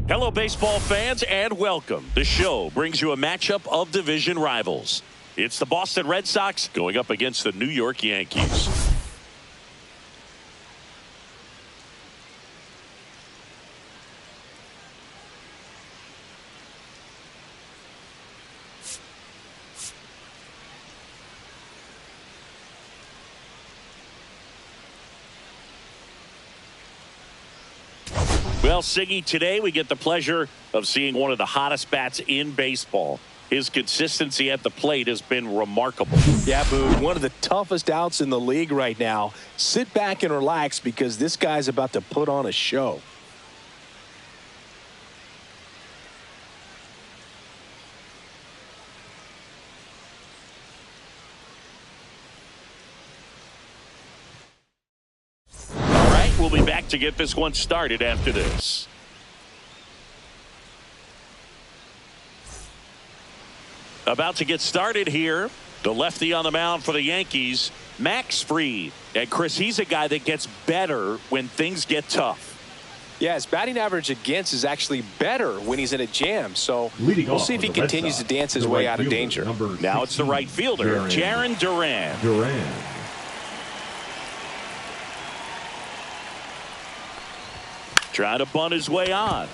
Hello, baseball fans, and welcome. The show brings you a matchup of division rivals. It's the Boston Red Sox going up against the New York Yankees. Well, Siggy, today we get the pleasure of seeing one of the hottest bats in baseball. His consistency at the plate has been remarkable. Yeah, Boo, one of the toughest outs in the league right now. Sit back and relax because this guy's about to put on a show. We'll be back to get this one started after this. About to get started here. The lefty on the mound for the Yankees, Max Fried. And Chris, he's a guy that gets better when things get tough. Yeah, his batting average against is actually better when he's in a jam. So we'll see if he continues to dance his way out of danger. Now it's the right fielder, Jarren Duran. Trying to bunt his way on.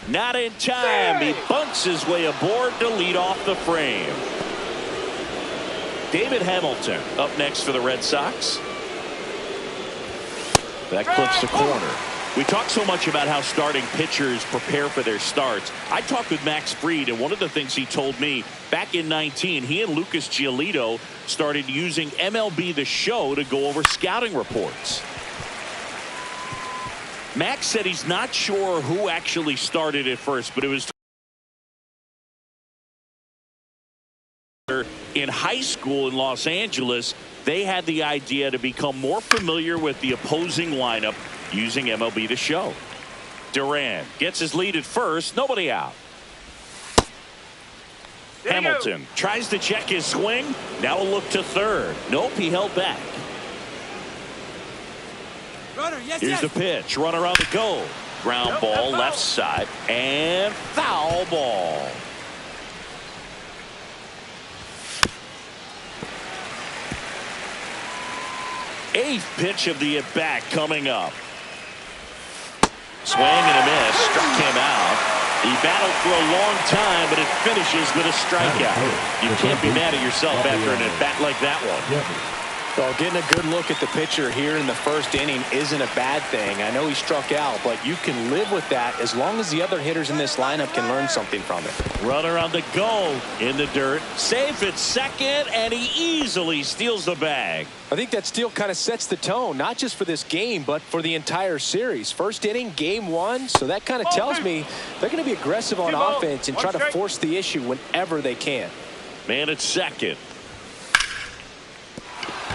Not in time. He bunts his way aboard to lead off the frame. David Hamilton up next for the Red Sox. That clips the corner. We talk so much about how starting pitchers prepare for their starts. I talked with Max Fried, and one of the things he told me back in 19, he and Lucas Giolito started using MLB The Show to go over scouting reports. Max said he's not sure who actually started at first, but it was in high school in Los Angeles. They had the idea to become more familiar with the opposing lineup using MLB The Show. Duran gets his lead at first, nobody out. Hamilton tries to check his swing. Now a look to third. Nope, he held back. Runner, Here's the pitch. Runner on the go. Ground ball left side and foul ball. Eighth pitch of the at bat coming up. Swing and a miss. Struck him out. He battled for a long time, but it finishes with a strikeout. You can't be mad at yourself after an at bat like that one. Well, getting a good look at the pitcher here in the first inning isn't a bad thing. I know he struck out, but you can live with that as long as the other hitters in this lineup can learn something from it. Runner on the go in the dirt. Safe at second, and he easily steals the bag. I think that steal kind of sets the tone, not just for this game, but for the entire series. First inning, game one, so that kind of tells me they're going to be aggressive on offense and try to force the issue whenever they can. Man at second.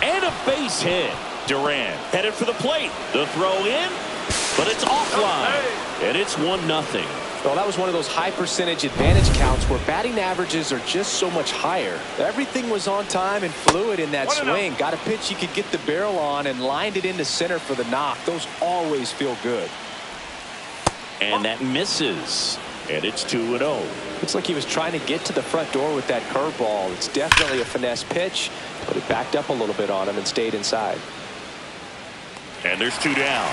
And a base hit. Duran headed for the plate. The throw in, but it's offline. And it's 1-0. Well, that was one of those high percentage advantage counts where batting averages are just so much higher. Everything was on time and fluid in that swing. Got a pitch he could get the barrel on and lined it into center for the knock. Those always feel good. And that misses. And it's 2-0. Looks like he was trying to get to the front door with that curveball. It's definitely a finesse pitch, but it backed up a little bit on him and stayed inside. And there's 2 down.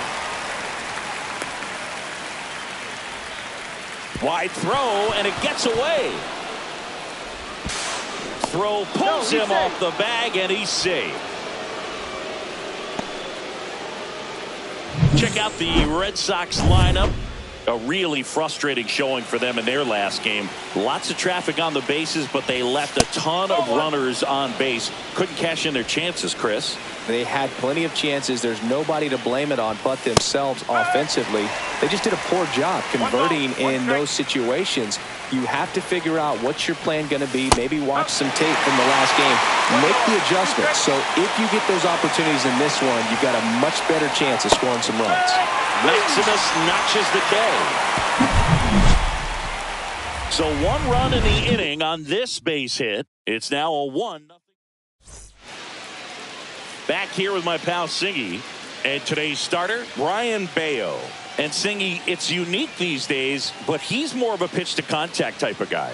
Wide throw, and it gets away. Throw pulls him off the bag, and he's safe. Check out the Red Sox lineup. A really frustrating showing for them in their last game. Lots of traffic on the bases, but they left a ton of runners on base. Couldn't cash in their chances, Chris. They had plenty of chances. There's nobody to blame it on but themselves offensively. They just did a poor job converting in those situations. You have to figure out what's your plan going to be. Maybe watch some tape from the last game. Make the adjustments. So if you get those opportunities in this one, you've got a much better chance of scoring some runs. Maximus notches the K. So 1 run in the inning on this base hit. It's now a 1-0. Back here with my pal Siggy. And today's starter, Brian Bayo. And Singy, it's unique these days, but he's more of a pitch-to-contact type of guy.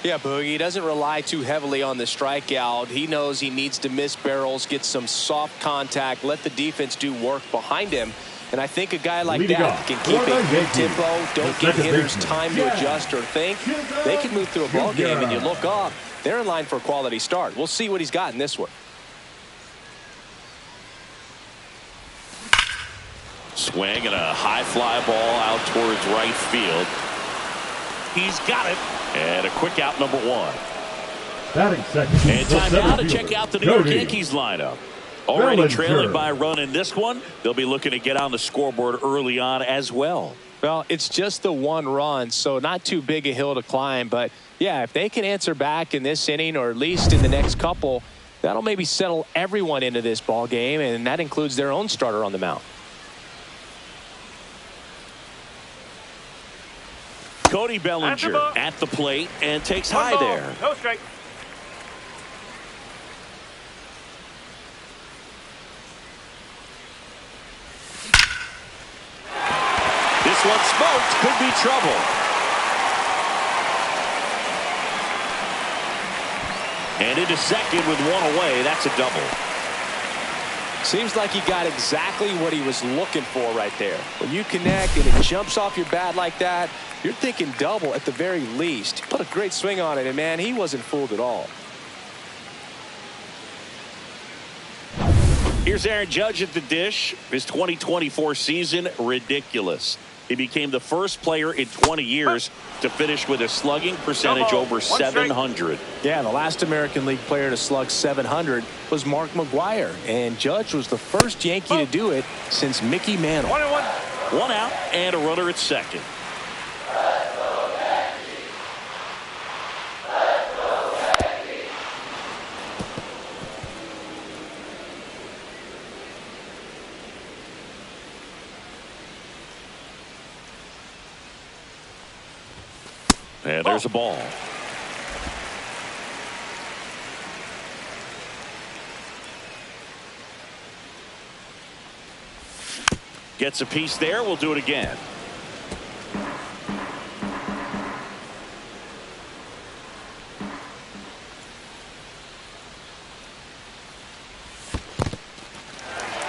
Yeah, Boogie, he doesn't rely too heavily on the strikeout. He knows he needs to miss barrels, get some soft contact, let the defense do work behind him. And I think a guy like that can keep a good tempo, don't give hitters time to adjust or think. They can move through a ball game, and you look up, they're in line for a quality start. We'll see what he's got in this one. Swing and a high fly ball out towards right field. He's got it. And a quick out, number one. Batting second. And time now to check out the New York Yankees lineup. Already trailing by a run in this one. They'll be looking to get on the scoreboard early on as well. Well, it's just the one run, so not too big a hill to climb. But, yeah, if they can answer back in this inning or at least in the next couple, that'll maybe settle everyone into this ball game, and that includes their own starter on the mound. Cody Bellinger at the plate and takes high there. No strike. This one smoked. Could be trouble. And into second with one away. That's a double. Seems like he got exactly what he was looking for right there. When you connect and it jumps off your bat like that, you're thinking double at the very least. Put a great swing on it, and, man, he wasn't fooled at all. Here's Aaron Judge at the dish. His 2024 season, ridiculous. He became the first player in 20 years to finish with a slugging percentage over 700. Yeah, the last American League player to slug 700 was Mark McGwire, and Judge was the first Yankee to do it since Mickey Mantle. 1-1. One out and a runner at second. And there's a ball. Gets a piece there. We'll do it again.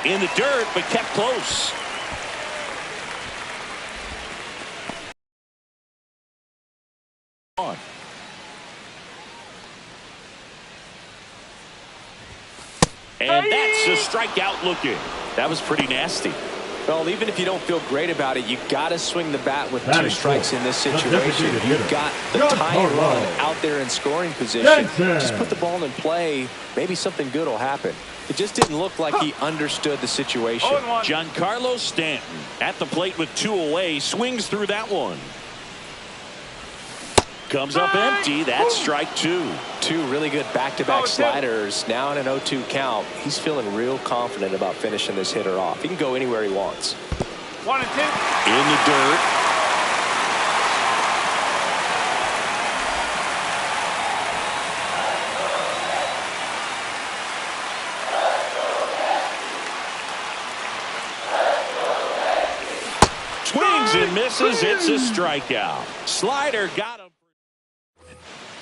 In the dirt, but kept close. And that's a strikeout looking. That was pretty nasty. Well, even if you don't feel great about it, you got to swing the bat with two strikes in this situation. You've got the tying run out there in scoring position. Just put the ball in play. Maybe something good will happen. It just didn't look like he understood the situation. Giancarlo Stanton at the plate with two away. Swings through that one. Comes up empty. That's strike two. Two really good back-to-back sliders. Now in an 0-2 count. He's feeling real confident about finishing this hitter off. He can go anywhere he wants. 1-2. In the dirt. Swings and misses. It's a strikeout. Slider got him.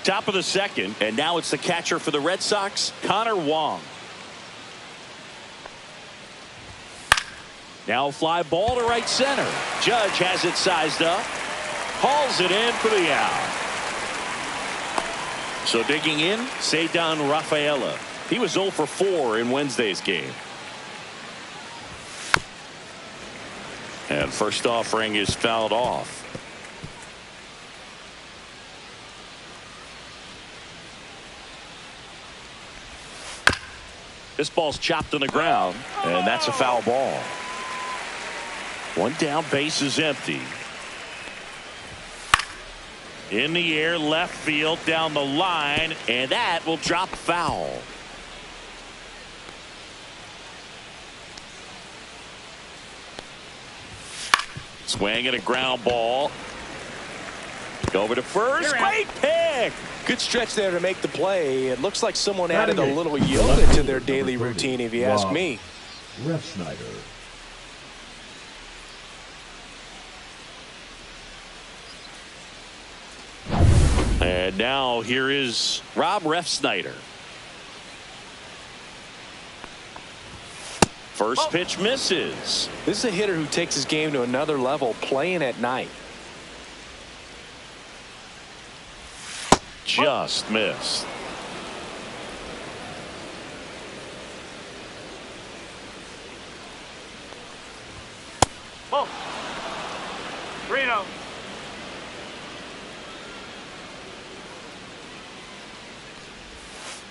Top of the second, and now it's the catcher for the Red Sox, Connor Wong. Now a fly ball to right center. Judge has it sized up. Hauls it in for the out. So digging in, Ceddanne Rafaela. He was 0 for 4 in Wednesday's game. And first offering is fouled off. This ball's chopped on the ground, and that's a foul ball. One down, base is empty. In the air, left field, down the line, and that will drop foul. Swing and a ground ball. Go over to first. Great pick. Good stretch there to make the play. It looks like someone added a little yoga to their daily routine, if you ask me. Ref Snyder. And now here is Rob Refsnyder. First pitch misses. This is a hitter who takes his game to another level playing at night. Just missed. Oh. Reno.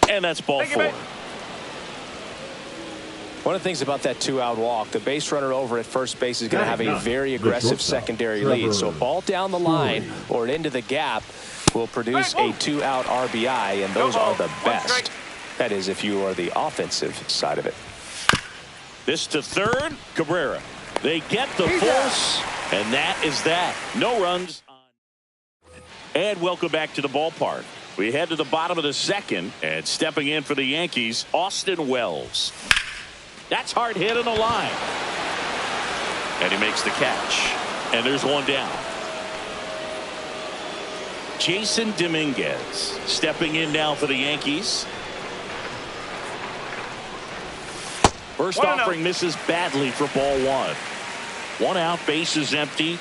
And that's ball four. One of the things about that 2-out walk, the base runner over at first base is going to have a very aggressive secondary lead. So a ball down the line or into the gap will produce a 2-out RBI, and those are the best. That is, if you are the offensive side of it. This to third, Cabrera. They get the force, and that is that. No runs. And welcome back to the ballpark. We head to the bottom of the second, and stepping in for the Yankees, Austin Wells. That's hard hit on the line. And he makes the catch. And there's one down. Jason Dominguez stepping in now for the Yankees. First offering misses badly for ball one. 1 out, base is empty.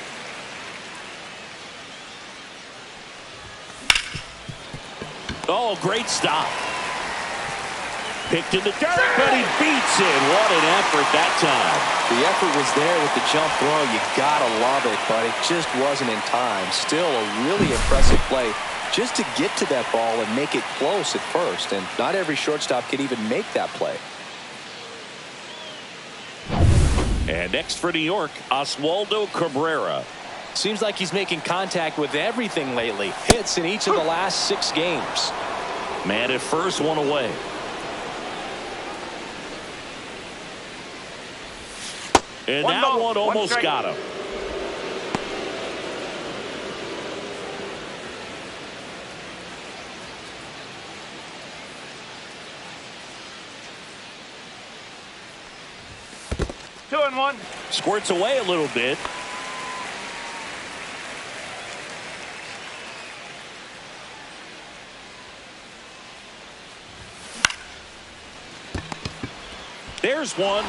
Oh, great stop. Picked in the dirt, but he beats it. What an effort that time. The effort was there with the jump throw. You gotta love it, but it just wasn't in time. Still a really impressive play just to get to that ball and make it close at first. And not every shortstop can even make that play. And next for New York, Oswaldo Cabrera. Seems like he's making contact with everything lately. Hits in each of the last 6 games. Man at first, one away. And that one almost got him. Two and one. Squirts away a little bit. There's one.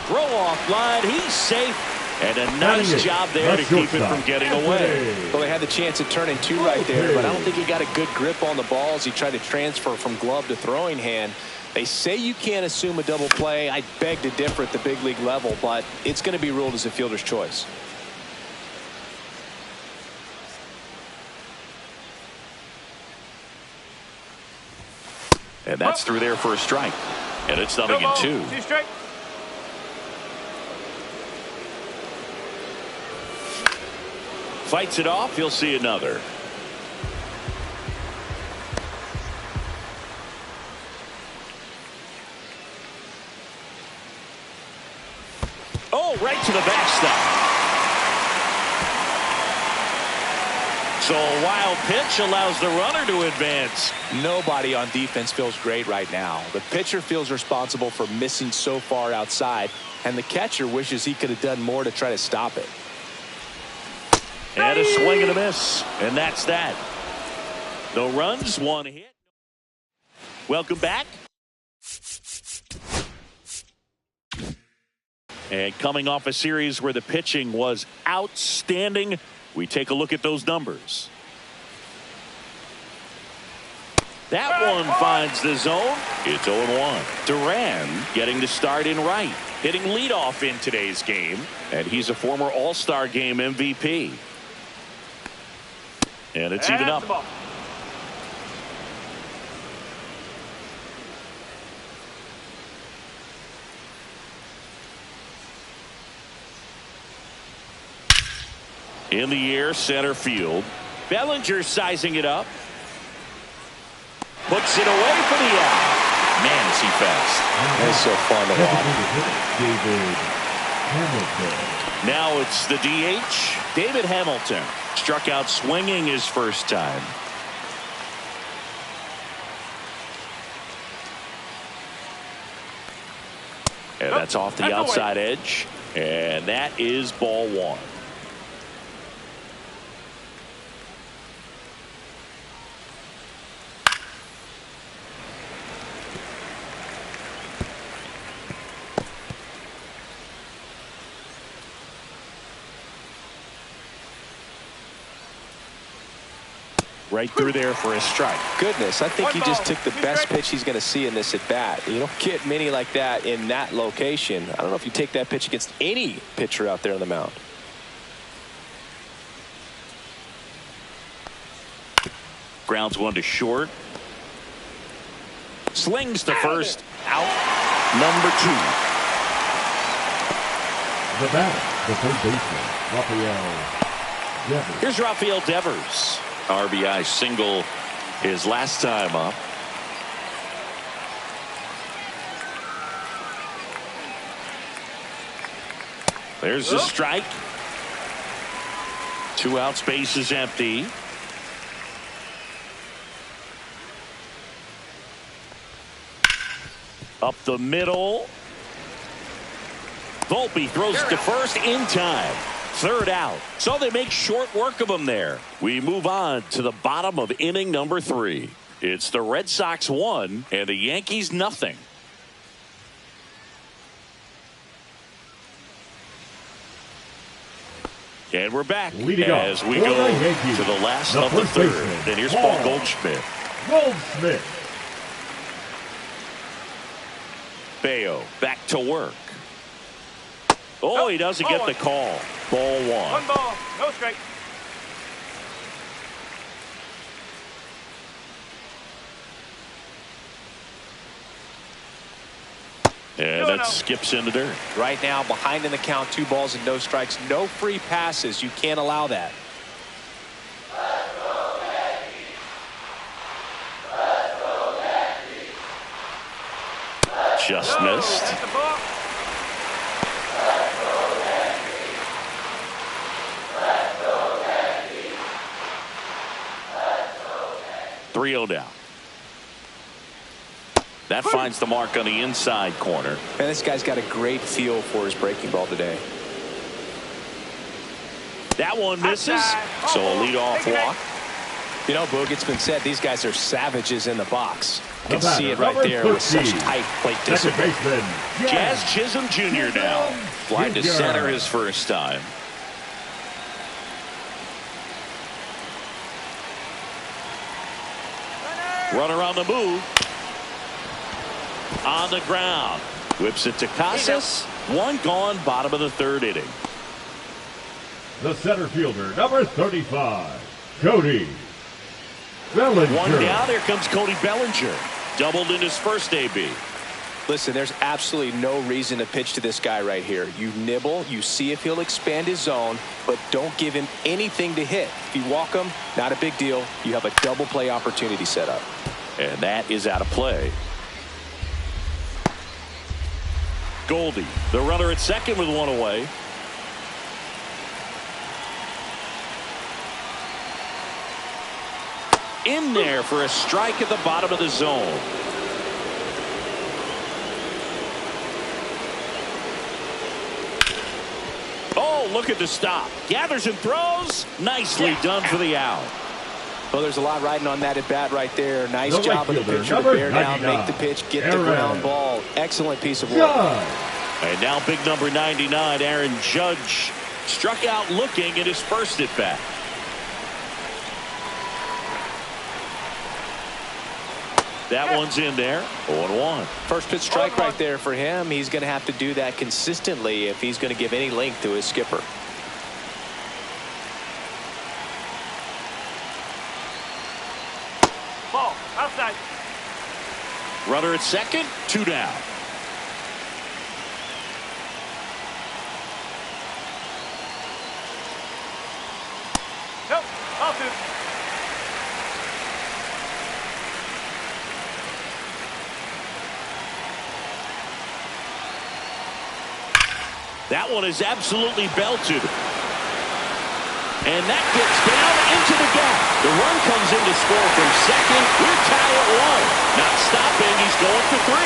Throw off line. He's safe. And a nice job there to keep it from getting away. Well, they had the chance at turning 2 right there, but I don't think he got a good grip on the ball as he tried to transfer from glove to throwing hand. They say you can't assume a double play. I beg to differ at the big league level, but it's going to be ruled as a fielder's choice. And that's through there for a strike. And it's 0-2. 2 strike. Fights it off. He'll see another. Oh, right to the backstop. So a wild pitch allows the runner to advance. Nobody on defense feels great right now. The pitcher feels responsible for missing so far outside, and the catcher wishes he could have done more to try to stop it. And a swing and a miss. And that's that. No runs, 1 hit. Welcome back. And coming off a series where the pitching was outstanding, we take a look at those numbers. That one finds the zone. It's 0-1. Duran getting the start in right. Hitting leadoff in today's game. And he's a former All-Star Game MVP. And it's even up. In the air, center field. Bellinger sizing it up. Puts it away for the out. Man, is he fast. That's so fun to watch. Now it's the DH, David Hamilton. Struck out swinging his first time. And that's off the outside edge. And that is ball one. Right through there for a strike. Goodness, I think he just took the best strike. pitch he's going to see in this at bat. You don't get many like that in that location. I don't know if you take that pitch against any pitcher out there on the mound. Grounds one to short. Slings to first. Out. Number 2. The batter, the third baseman, Rafael Devers. Here's Rafael Devers. RBI single his last time up. There's the strike. 2 outs, base is empty. Up the middle. Volpe throws to first in time. 3rd out. So they make short work of him there. We move on to the bottom of inning number 3. It's the Red Sox 1 and the Yankees nothing. And we're back as we go to the last of the 3rd. And here's Paul Goldschmidt. Bayo back to work. Oh, he doesn't get the call. Ball 1. 1 ball, no strike. And that skips into dirt. Right now, behind in the count, 2 balls and no strikes. No free passes. You can't allow that. Just missed. That's the ball. Three 0 down. That finds the mark on the inside corner. Man, this guy's got a great feel for his breaking ball today. That one misses. So a leadoff walk. You know, Boog, it's been said these guys are savages in the box. You can see it right there with such tight plate discipline. Jazz Chisholm Jr. now. Flying to center his first time. Runner on the move. On the ground. Whips it to Casas. 1 gone, bottom of the 3rd inning. The center fielder, number 35, Cody Bellinger. 1 down. Here comes Cody Bellinger. Doubled in his first AB. Listen, there's absolutely no reason to pitch to this guy right here. You nibble, you see if he'll expand his zone, but don't give him anything to hit. If you walk him, not a big deal. You have a double play opportunity set up. And that is out of play. Goldie, the runner at second with 1 away. In there for a strike at the bottom of the zone. Oh, look at the stop. Gathers and throws. Nicely done for the out. Well, there's a lot riding on that at bat right there. Nice job of the pitcher to bear down, make the pitch, get the ground ball. Excellent piece of work. And now big number 99, Aaron Judge, struck out looking at his first at bat. That one's in there. 0-1. First pitch strike right there for him. He's going to have to do that consistently if he's going to give any length to his skipper. Ball, outside. Runner at second, 2 down. Nope, ball 2. That one is absolutely belted. And that gets down into the gap. The run comes in to score from second. We're tied at 1. Not stopping. He's going for 3.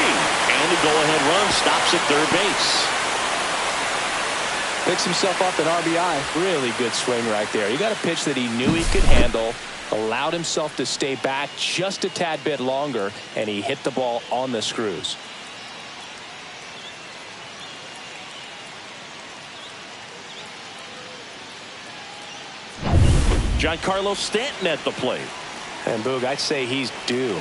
And the go-ahead run stops at third base. Picks himself up an RBI. Really good swing right there. He got a pitch that he knew he could handle. Allowed himself to stay back just a tad bit longer. And he hit the ball on the screws. Giancarlo Stanton at the plate. And Boog, I'd say he's due.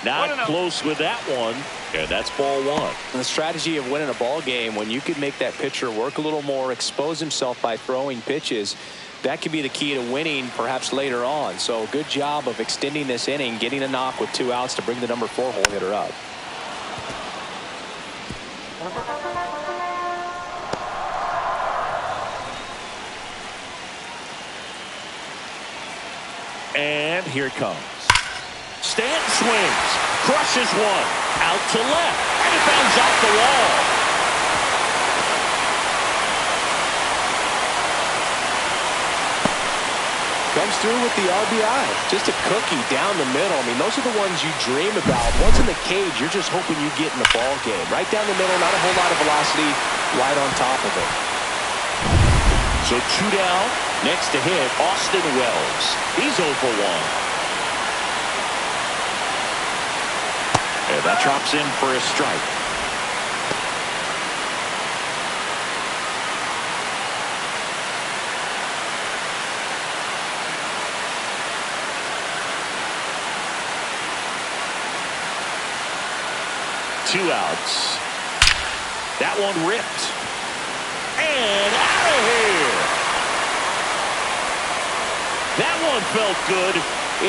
Not close with that one. And that's ball one. And the strategy of winning a ball game, when you could make that pitcher work a little more, expose himself by throwing pitches, that could be the key to winning perhaps later on. So good job of extending this inning, getting a knock with 2 outs to bring the number 4 hole hitter up. And here it comes. Stanton swings, crushes one, out to left, and it bounds off the wall. Comes through with the RBI. Just a cookie down the middle. I mean, those are the ones you dream about. Once in the cage, you're just hoping you get in the ball game. Right down the middle, not a whole lot of velocity, right on top of it. So 2 down. Next to hit, Austin Wells. He's 0 for 1. And that drops in for a strike. Two outs. That one ripped. And out of here. That one felt good.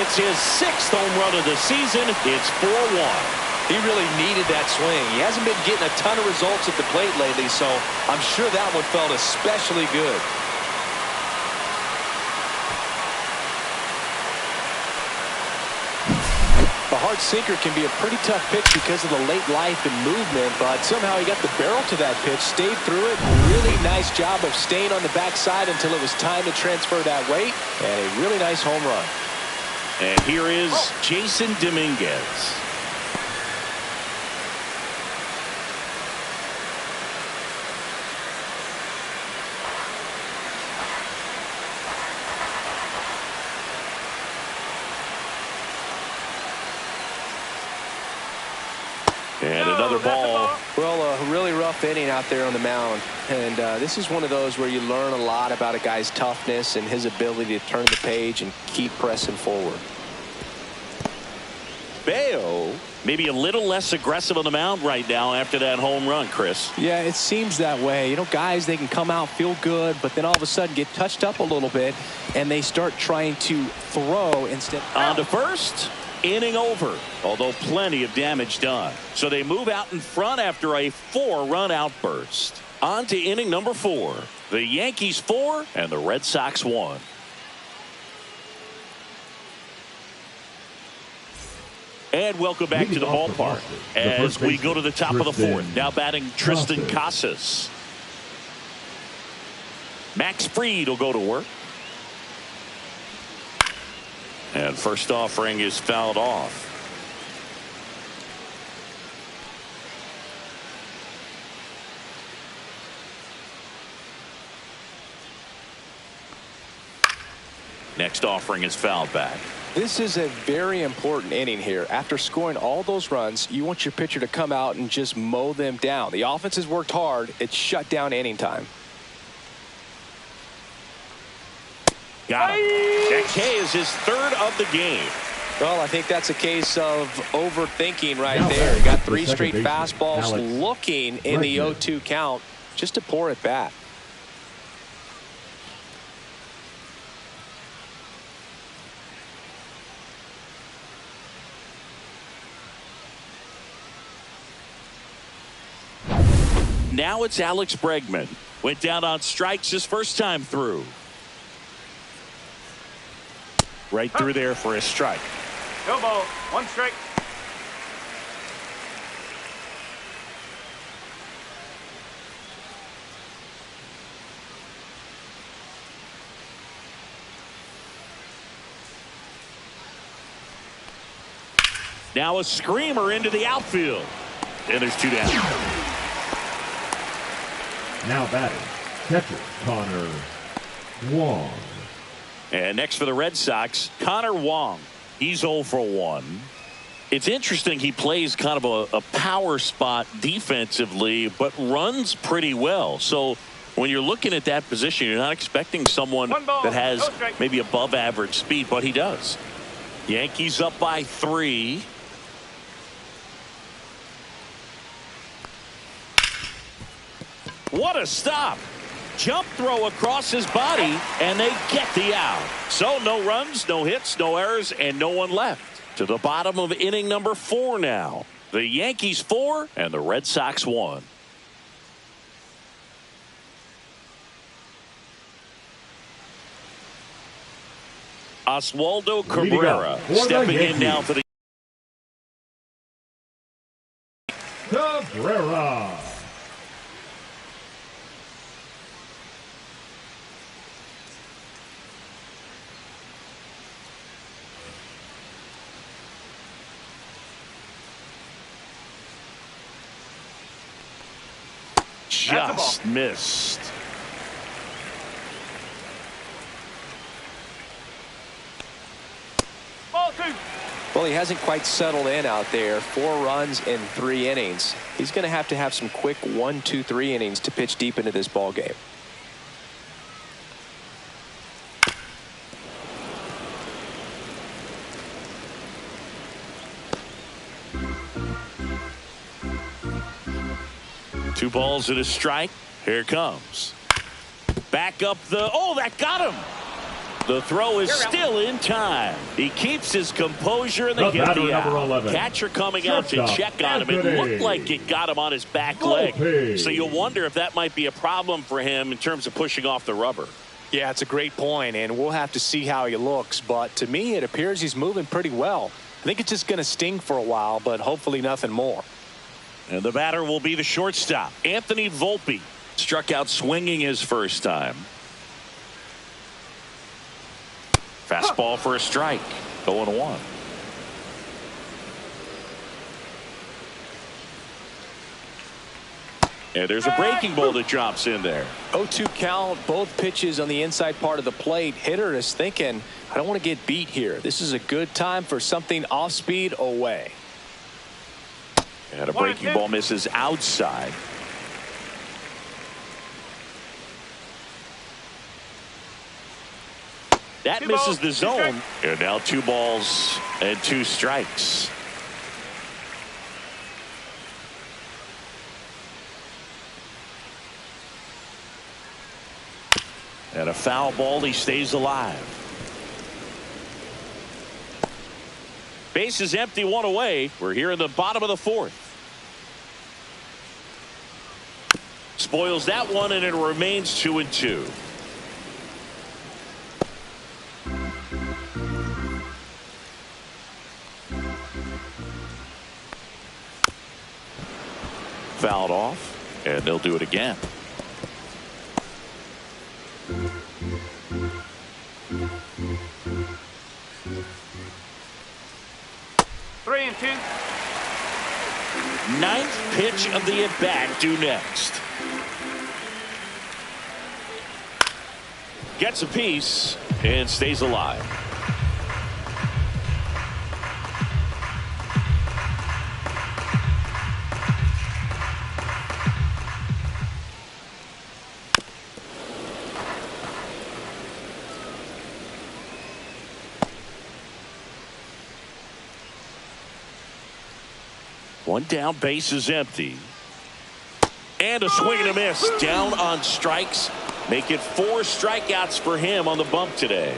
It's his 6th home run of the season. It's 4-1. He really needed that swing. He hasn't been getting a ton of results at the plate lately, so I'm sure that one felt especially good. A hard sinker can be a pretty tough pitch because of the late life and movement, but somehow he got the barrel to that pitch, stayed through it. Really nice job of staying on the backside until it was time to transfer that weight, and a really nice home run. And here is Jason Dominguez. And another ball. Well, a really rough inning out there on the mound. And this is one of those where you learn a lot about a guy's toughness and his ability to turn the page and keep pressing forward. Bayo maybe a little less aggressive on the mound right now after that home run, Chris. Yeah, it seems that way. You know, guys, they can come out, feel good, but then all of a sudden get touched up a little bit, and they start trying to throw instead. On to first. Inning over, although plenty of damage done. So they move out in front after a 4-run outburst. On to inning number 4. The Yankees 4 and the Red Sox 1. And welcome back to the ballpark as we go to the top of the 4th. Now batting Tristan Casas. Max Fried will go to work. And first offering is fouled off. Next offering is fouled back. This is a very important inning here. After scoring all those runs, you want your pitcher to come out and just mow them down. The offense has worked hard. It's shut down inning time. Got him. That K is his 3rd of the game. Well, I think that's a case of overthinking right there. He got 3 straight fastballs looking in the 0-2 count just to pour it back. Now it's Alex Bregman. Went down on strikes his first time through. Right through there for a strike. No ball. 1 strike. Now a screamer into the outfield. And there's 2 down. Now batting, catcher Connor Wong. And next for the Red Sox, Connor Wong. He's 0 for 1. It's interesting he plays kind of a power spot defensively, but runs pretty well. So When you're looking at that position, you're not expecting someone that has maybe above average speed, but he does. Yankees up by 3. What a stop. Jump throw across his body, and they get the out. So no runs, no hits, no errors, and no one left. To the bottom of inning number 4 now. The Yankees 4 and the Red Sox 1. Oswaldo Cabrera stepping in now for the Cabrera. just missed. Well, he hasn't quite settled in out there. 4 runs in 3 innings. He's going to have some quick 1, 2, 3 innings to pitch deep into this ball game. Two balls and a strike. Here it comes. Back up the. Oh, that got him. The throw is still in time. He keeps his composure and they get the out. Catcher coming out to check on him. It looked like it got him on his back leg. So you'll wonder if that might be a problem for him in terms of pushing off the rubber. Yeah, it's a great point, and we'll have to see how he looks. But to me, it appears he's moving pretty well. I think it's just going to sting for a while, but hopefully nothing more. And the batter will be the shortstop, Anthony Volpe. Struck out swinging his first time. Fastball for a strike. 0-1. And there's a breaking ball that drops in there. 0-2 count, both pitches on the inside part of the plate. Hitter is thinking, I don't want to get beat here. This is a good time for something off speed away. And a breaking ball misses outside. That misses the zone. And now 2 balls and 2 strikes. And a foul ball. He stays alive. Base is empty, 1 away. We're here in the bottom of the 4th. Spoils that one, and it remains 2-2. Fouled off, and they'll do it again. Three and 2. 9th pitch of the at-bat due next. Gets a piece and stays alive. One down, base is empty. And a swing and a miss. Down on strikes. Make it 4 strikeouts for him on the bump today.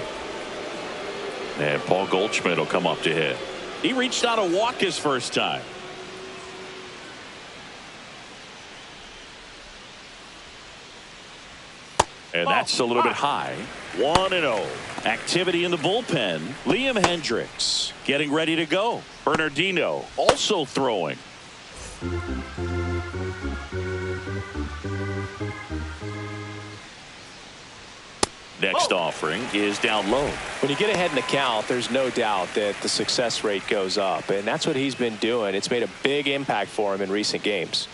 And Paul Goldschmidt will come up to hit. He reached out a walk his first time. And that's a little bit high. 1-0. Activity in the bullpen. Liam Hendricks getting ready to go. Bernardino also throwing. Next offering is down low. When you get ahead in the count, there's no doubt that the success rate goes up, and that's what he's been doing. It's made a big impact for him in recent games.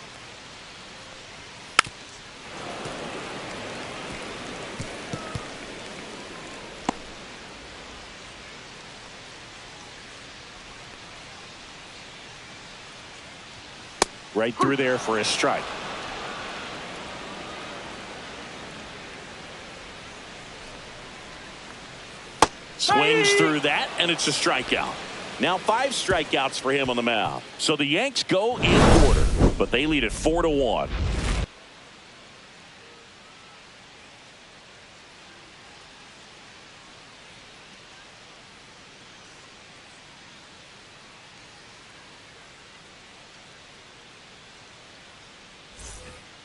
Right through there for a strike. Swings through that, and it's a strikeout. Now 5 strikeouts for him on the mound. So the Yanks go in order, but they lead it 4-1.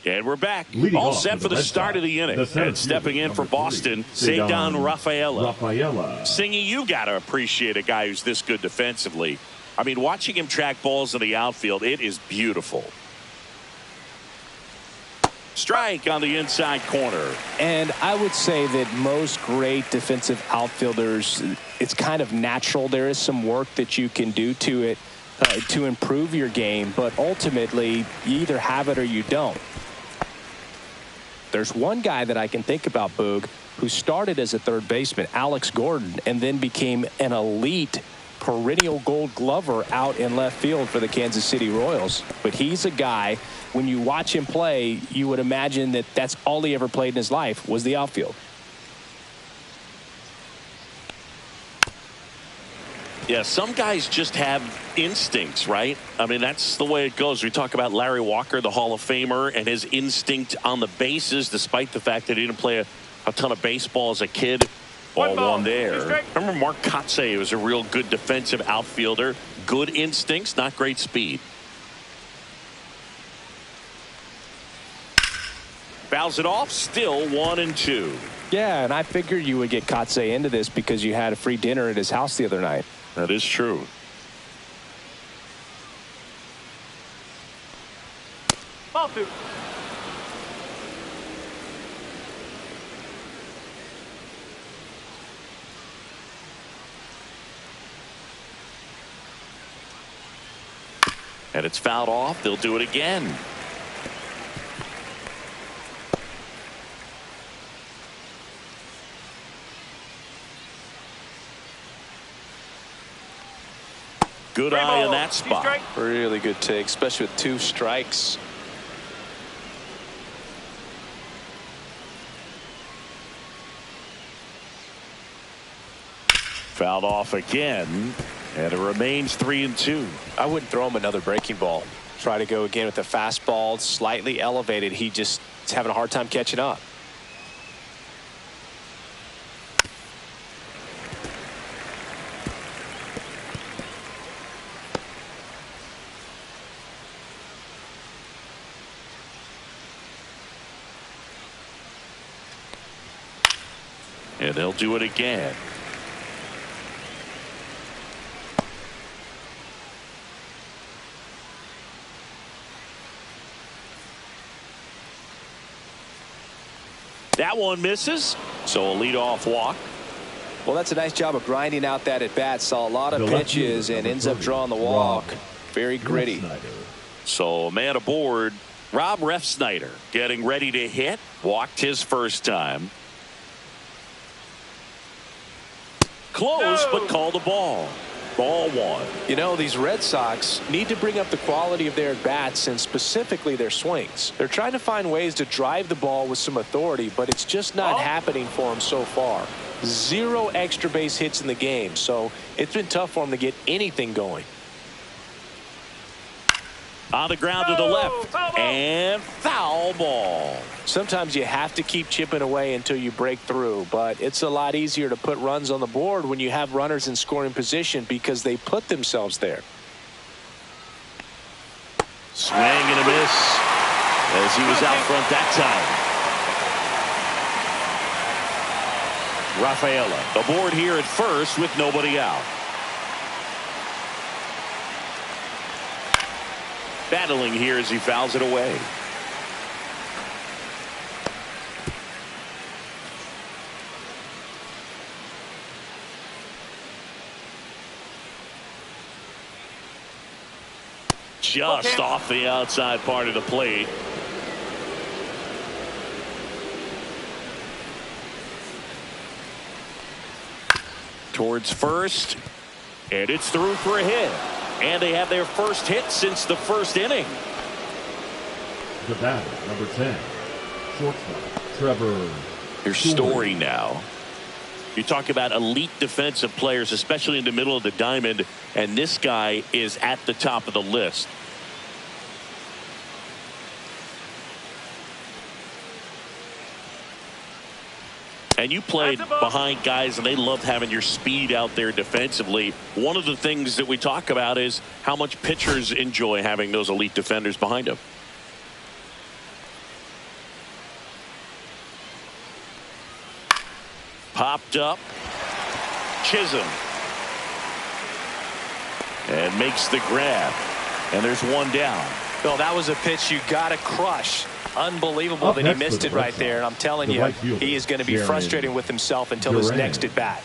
And we're back. All set for the start of the inning. And stepping in for Boston, Cedar Rafaela. Singy, you got to appreciate a guy who's this good defensively. I mean, watching him track balls in the outfield, it is beautiful. Strike on the inside corner. And I would say that most great defensive outfielders, it's kind of natural. There is some work that you can do to it to improve your game, but ultimately you either have it or you don't. There's one guy that I can think about, Boog, who started as a third baseman, Alex Gordon, and then became an elite perennial Gold Glover out in left field for the Kansas City Royals. But he's a guy, when you watch him play, you would imagine that that's all he ever played in his life was the outfield. Yeah, some guys just have instincts, right? I mean, that's the way it goes. We talk about Larry Walker, the Hall of Famer, and his instinct on the bases, despite the fact that he didn't play a ton of baseball as a kid. Ball one there. I remember Mark Kotsay was a real good defensive outfielder. Good instincts, not great speed. Fouls it off, still 1-2. Yeah, and I figured you would get Kotsay into this because you had a free dinner at his house the other night. That is true. Ball 2. And it's fouled off. They'll do it again. Good eye in that spot. Really good take, especially with 2 strikes. Fouled off again, and it remains 3-2. I wouldn't throw him another breaking ball. Try to go again with the fastball, slightly elevated. He just is having a hard time catching up. And they'll do it again. That one misses, so a leadoff walk. Well, that's a nice job of grinding out that at bat. Saw a lot of pitches and ends up drawing the walk. Very gritty. So man aboard, Rob Refsnyder getting ready to hit. Walked his first time. Close, but called a ball. Ball 1. You know, these Red Sox need to bring up the quality of their bats and specifically their swings. They're trying to find ways to drive the ball with some authority, but it's just not happening for them so far. 0 extra base hits in the game, so it's been tough for them to get anything going. On the ground to the left, and foul ball. Sometimes you have to keep chipping away until you break through, but it's a lot easier to put runs on the board when you have runners in scoring position because they put themselves there. Swing and a miss as he was out front that time. Rafaela aboard here at first with nobody out. Battling here as he fouls it away. Just off the outside part of the plate. Towards first, and it's through for a hit. And they have their first hit since the first inning. The batter, number 10, shortstop, Trevor. Here's Story now. You talk about elite defensive players, especially in the middle of the diamond, and this guy is at the top of the list. And you played behind guys, and they loved having your speed out there defensively. One of the things that we talk about is how much pitchers enjoy having those elite defenders behind them. Popped up. Chisholm. And makes the grab. And there's one down. Well, that was a pitch you got to crush. Unbelievable that he missed it right there. And I'm telling you, he is going to be frustrating with himself until his next at bat.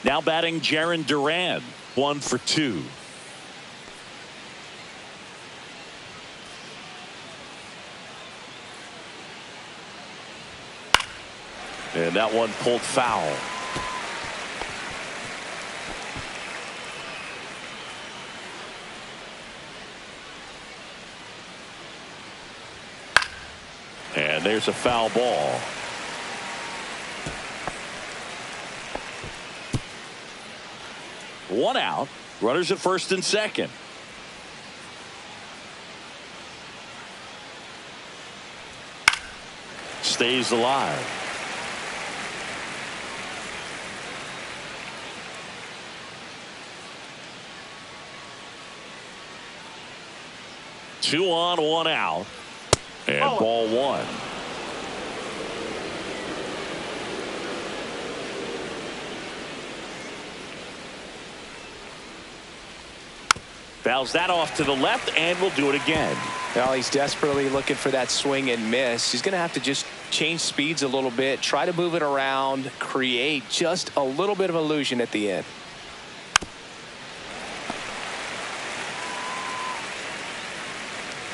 Now batting Jarren Duran. 1 for 2. And that one pulled foul. And there's a foul ball. One out. Runners at first and second. Stays alive. Two on, one out. And ball one. Fouls that off to the left, and will do it again. Well, he's desperately looking for that swing and miss. He's going to have to just change speeds a little bit, try to move it around, create just a little bit of illusion at the end.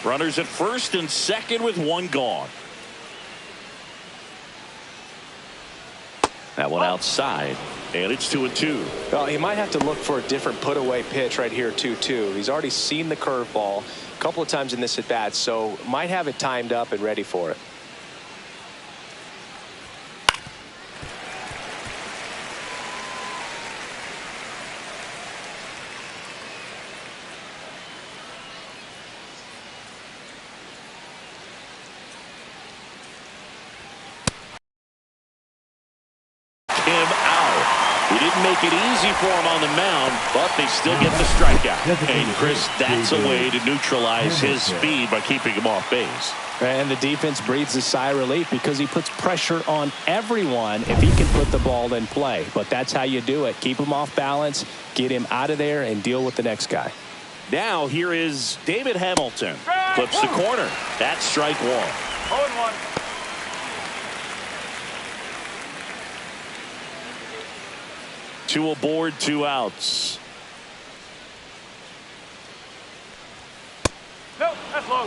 Runners at first and second with one gone. That one outside, and it's 2-2. Well, he might have to look for a different put away pitch right here, 2-2. He's already seen the curveball a couple of times in this at bat, so might have it timed up and ready for it. Make it easy for him on the mound, but they still get the strikeout. And Chris, that's a way to neutralize his speed by keeping him off base. And the defense breathes a sigh of relief because he puts pressure on everyone if he can put the ball in play. But that's how you do it. Keep him off balance, get him out of there, and deal with the next guy. Now here is David Hamilton. Flips the corner. That's strike one. 0-1. Two aboard, two outs. Nope, that's low.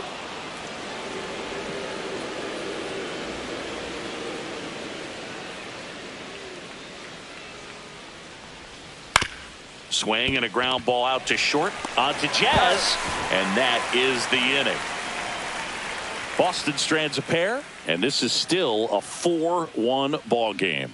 Swing and a ground ball out to short. On to Jazz. And that is the inning. Boston strands a pair. And this is still a 4-1 ball game.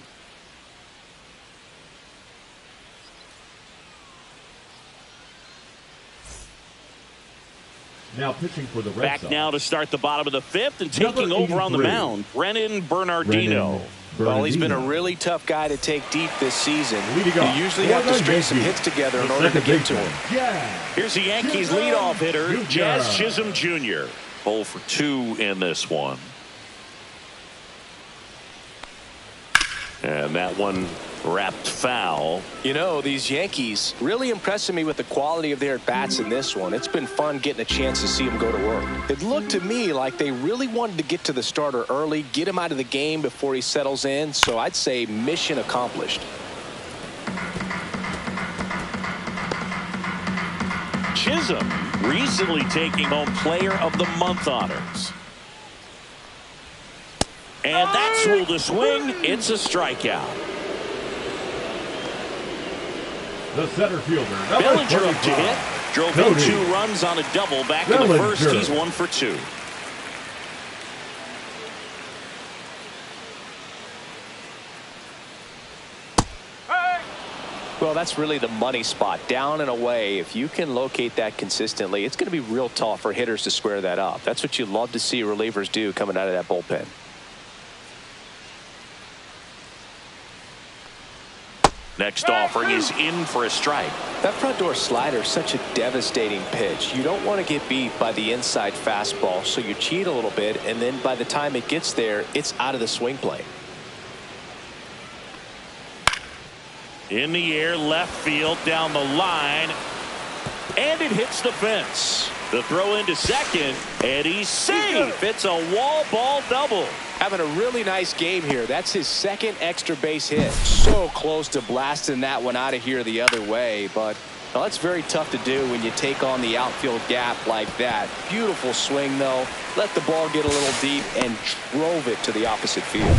Now pitching for the Red Back Sox. Now to start the bottom of the fifth and taking over on the mound, Brennan Bernardino. Well, he's been a really tough guy to take deep this season. You usually For have to the string some Yankees, hits together in the order to second get to him. baseman, Here's the Yankees Chisholm leadoff hitter, Jr. Jazz Chisholm Jr. 0 for 2 in this one. And that one wrapped foul. You know, these Yankees really impressing me with the quality of their at-bats in this one. It's been fun getting a chance to see them go to work. It looked to me like they really wanted to get to the starter early, get him out of the game before he settles in. So I'd say mission accomplished. Chisholm recently taking home Player of the Month honors. And that's ruled a swing. It's a strikeout. The center fielder, Bellinger up to hit. Drove in 2 runs on a double. Back in the first, he's 1 for 2. Well, that's really the money spot. Down and away, if you can locate that consistently, it's going to be real tough for hitters to square that up. That's what you love to see relievers do coming out of that bullpen. Next offering is in for a strike. That front door slider is such a devastating pitch. You don't want to get beat by the inside fastball, so you cheat a little bit, and then by the time it gets there, it's out of the swing plane. In the air, left field, down the line, and it hits the fence. The throw into second, and he's safe. It's a wall ball double. Having a really nice game here. That's his second extra base hit. So close to blasting that one out of here the other way, but well, that's very tough to do when you take on the outfield gap like that. Beautiful swing, though. Let the ball get a little deep and drove it to the opposite field.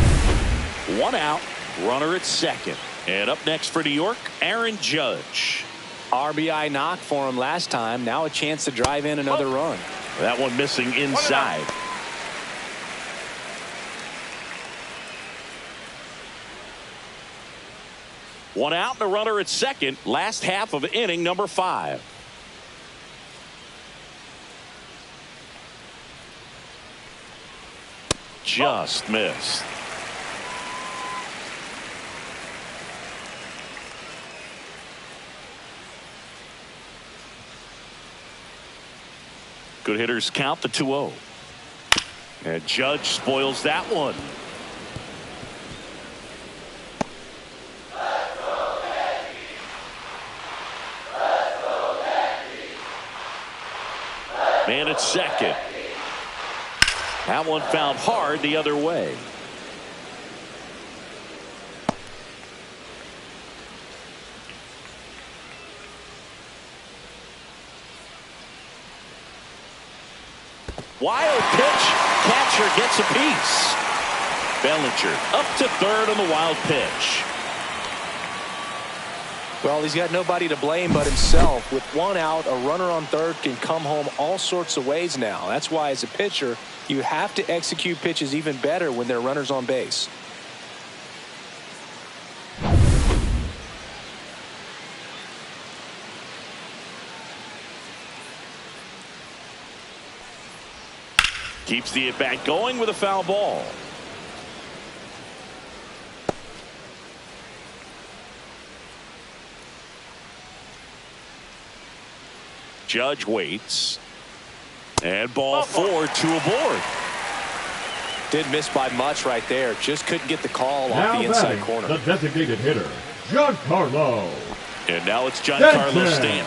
1 out, runner at second. And up next for New York, Aaron Judge. RBI knock for him last time. Now a chance to drive in another run. That one missing inside. One out and a runner at second. Last half of inning number 5. Just missed. Good hitters count the 2-0. And Judge spoils that one. Man at second. That one found hard the other way. Wild pitch. Catcher gets a piece. Bellinger up to third on the wild pitch. Well, he's got nobody to blame but himself. With 1 out, a runner on third can come home all sorts of ways now. That's why, as a pitcher, you have to execute pitches even better when there are runners on base. Keeps the at-bat going with a foul ball. Judge waits. And ball 4, 2 aboard. Didn't miss by much right there. Just couldn't get the call Now off the inside batting, corner. the designated hitter, Giancarlo. And now it's Giancarlo Stanton.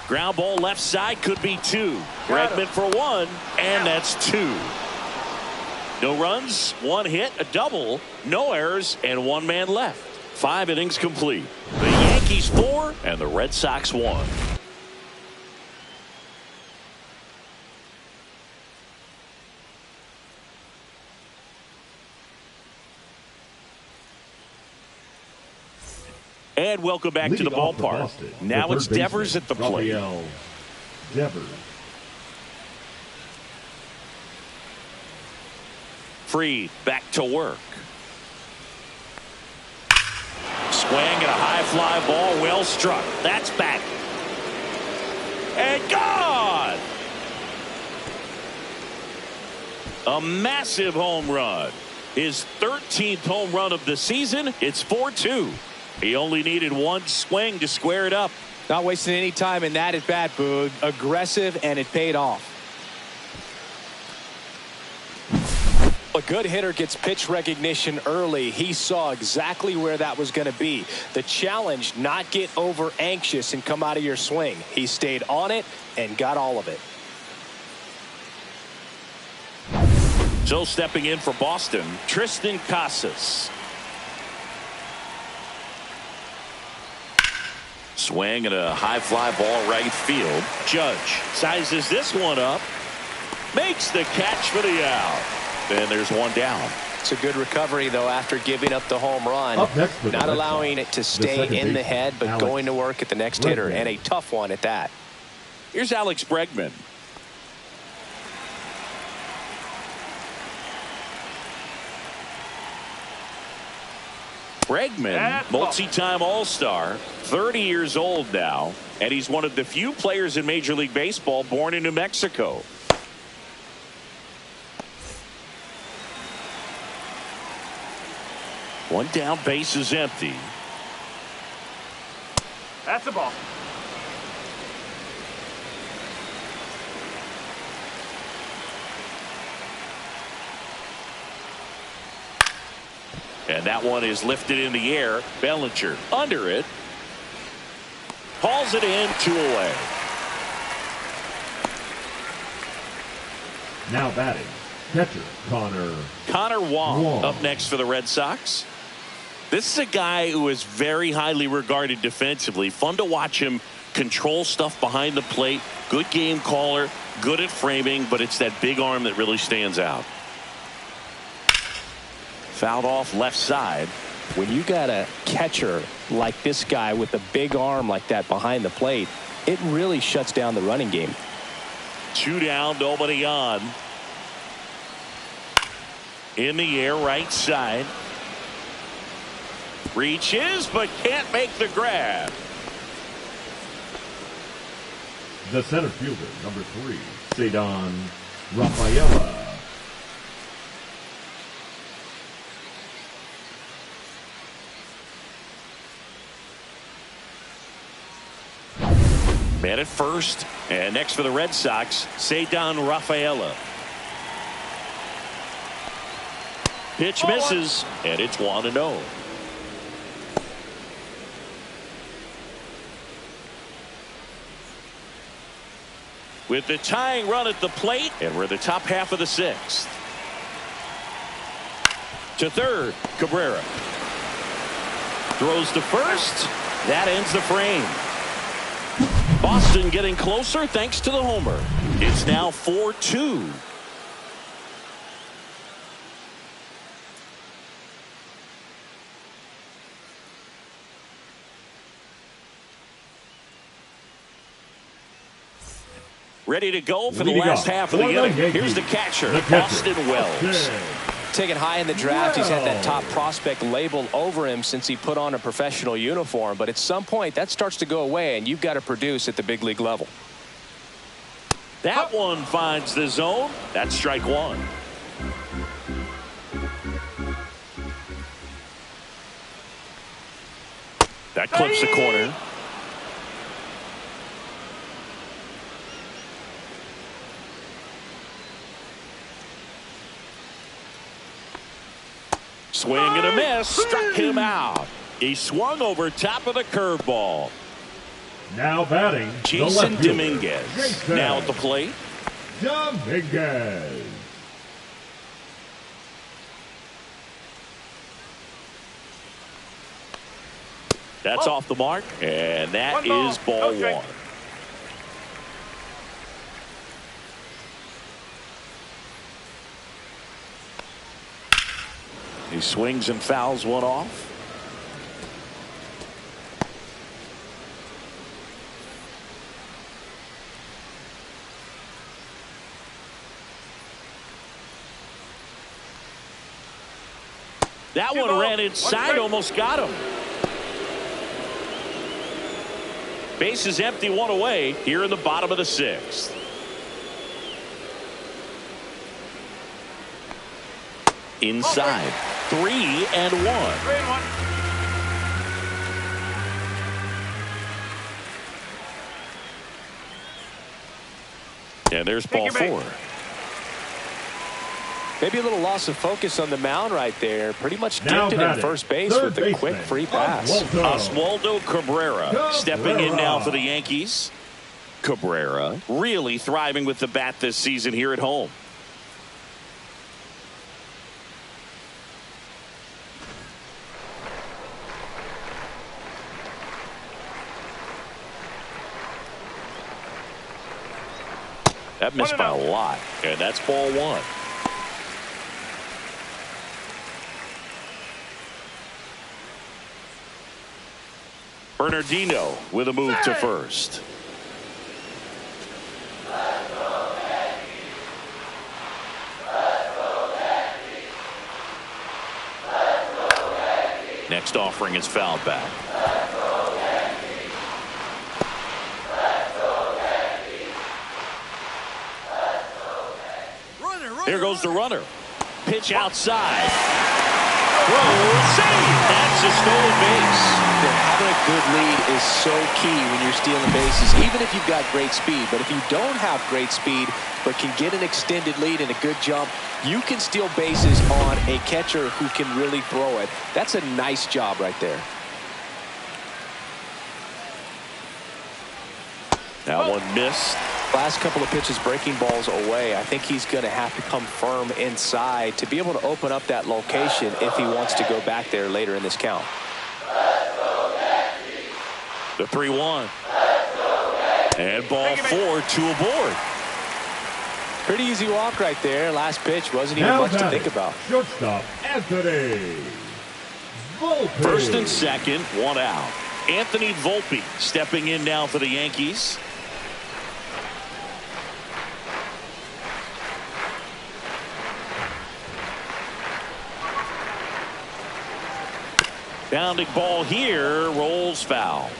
Ground ball left side, could be 2. Bregman for 1, and that's 2. No runs, 1 hit, a double, no errors, and 1 man left. 5 innings complete. The Yankees 4 and the Red Sox 1. And welcome back to the ballpark. Boston, now it's Devers at the plate. Devers. Fried back to work. Swing and a high fly ball, well struck. That's back. And gone! A massive home run. His 13th home run of the season. It's 4-2. He only needed 1 swing to square it up. Not wasting any time in that at bat, Boog. Aggressive, and it paid off. A good hitter gets pitch recognition early. He saw exactly where that was going to be. The challenge, not get over anxious and come out of your swing. He stayed on it and got all of it. So stepping in for Boston, Tristan Casas. Swing and a high fly ball right field. Judge sizes this one up. Makes the catch for the out. And there's 1 down. It's a good recovery, though, after giving up the home run. Not allowing it to stay in the head, but going to work at the next hitter, and a tough one at that. Here's Alex Bregman. Bregman, multi-time All-Star, 30 years old now, and he's one of the few players in Major League Baseball born in New Mexico. One down, base is empty. That's a ball. And that one is lifted in the air. Bellinger under it. Hauls it in, 2 away. Now batting, catcher Connor Wong up next for the Red Sox. This is a guy who is very highly regarded defensively. Fun to watch him control stuff behind the plate. Good game caller, good at framing, but it's that big arm that really stands out. Fouled off left side. When you got a catcher like this guy with a big arm like that behind the plate, it really shuts down the running game. 2 down, nobody on. In the air, right side. Reaches, but can't make the grab. The center fielder, number 3, Cedon Rafaela. Man at first, and next for the Red Sox, Cedon Rafaela. Pitch misses, and it's 1-0. With the tying run at the plate, and we're the top half of the 6th. To third, Cabrera. Throws to first. That ends the frame. Boston getting closer thanks to the homer. It's now 4-2. Ready to go for the last half of the inning. Here's the catcher, Austin Wells. Taken high in the draft, he's had that top prospect labeled over him since he put on a professional uniform. But at some point, that starts to go away, and you've got to produce at the big league level. That one finds the zone. That's strike 1. That clips the corner. Swing and a miss. Struck him out. He swung over top of the curveball. Now batting, Jason Dominguez. Now at the plate. Dominguez. That's off the mark, and that is ball 1. He swings and fouls one off. That one ran inside, almost got him. Base is empty, 1 away here in the bottom of the 6th. Inside, 3-1. 3-1. And there's ball 4. Maybe a little loss of focus on the mound right there. Pretty much dipped it in first base with a quick free pass. Oswaldo Cabrera stepping in now for the Yankees. Cabrera really thriving with the bat this season here at home. That missed by a lot, and that's ball 1. Bernardino with a move to first. Next offering is fouled back. Here goes the runner. Pitch outside. Throw, save. That's a stolen base. Having a good lead is so key when you're stealing bases, even if you've got great speed. But if you don't have great speed but can get an extended lead and a good jump, you can steal bases on a catcher who can really throw it. That's a nice job right there. That one missed. Last couple of pitches breaking balls away. I think he's going to have to come firm inside to be able to open up that location if he wants to go back there later in this count. The 3-1. And ball 4, 2 aboard. Pretty easy walk right there. Last pitch wasn't even much to think about. Shortstop Anthony Volpe. First and second, 1 out. Anthony Volpe stepping in now for the Yankees. Bounding ball here, rolls foul.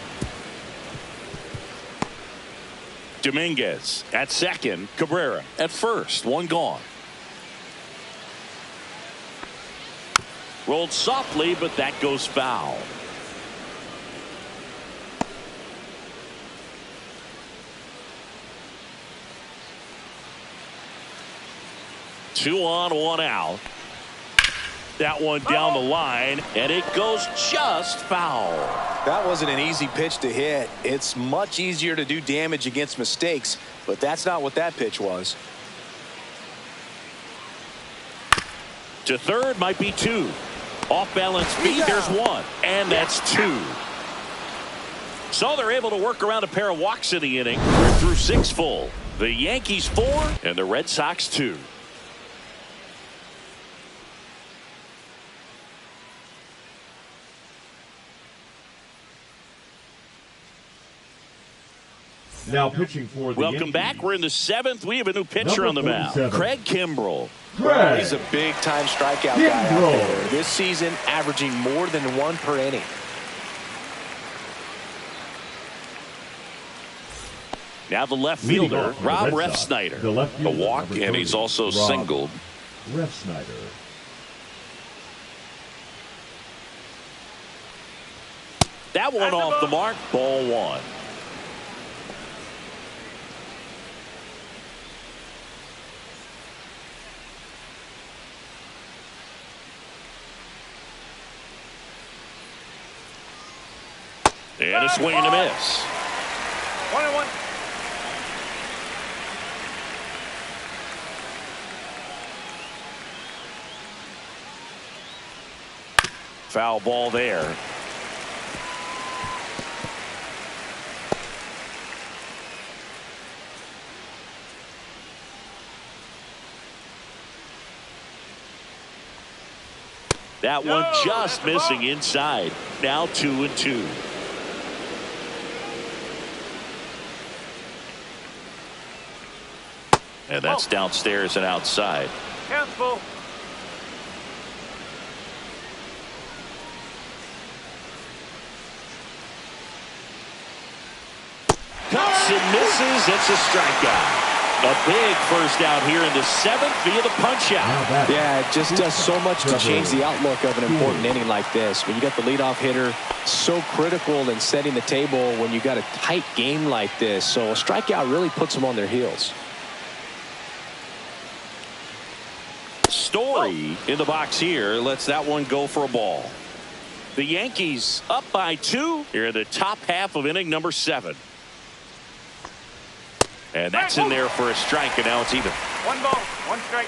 Dominguez at second, Cabrera at first, 1 gone. Rolled softly, but that goes foul. Two on, 1 out. That one down the line, and it goes just foul. That wasn't an easy pitch to hit. It's much easier to do damage against mistakes, but that's not what that pitch was. To third might be 2. Off balance feet, there's 1, and that's 2. So they're able to work around a pair of walks in the inning. We're through 6 full. The Yankees 4 and the Red Sox 2. Now pitching for the Welcome Yankees. back. We're in the 7th. We have a new pitcher on the mound. Craig Kimbrell. He's a big-time strikeout guy out there. This season, averaging more than 1 per inning. Now the left fielder, Rob Refsnyder. A walk, and he's also singled. Refsnyder. That one off the mark. Ball 1. And a swing and a miss. 1-1. Foul ball there. That one just missing inside. Now 2-2. And that's downstairs and outside. Handful. Cuts and misses. It's a strikeout. A big first out here in the 7th via the punch out. Yeah, it just does so much to change the outlook of an important inning like this. When you got the leadoff hitter, so critical in setting the table when you got a tight game like this. So a strikeout really puts them on their heels. Story in the box here lets that one go for a ball. The Yankees up by 2 here in the top half of inning number 7. And that's in there for a strike, and now it's even. 1 ball, 1 strike.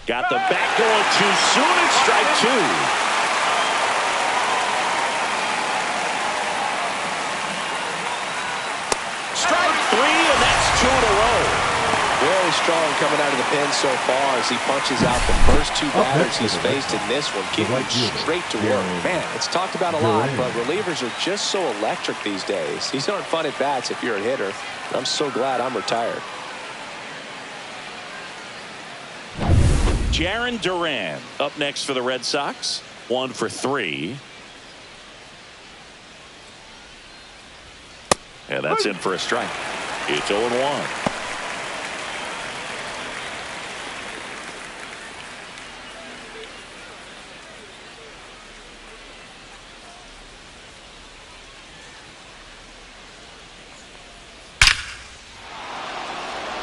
Got the bat going too soon, and strike 2. Strike 3, and that's 2 in a row. Very strong coming out of the pen so far as he punches out the first two batters he's faced in this one, keeping straight to work. Man, it's talked about a lot, but relievers are just so electric these days. These aren't fun at bats if you're a hitter. I'm so glad I'm retired. Jarren Duran up next for the Red Sox. 1 for 3. And that's in for a strike. It's 0-1.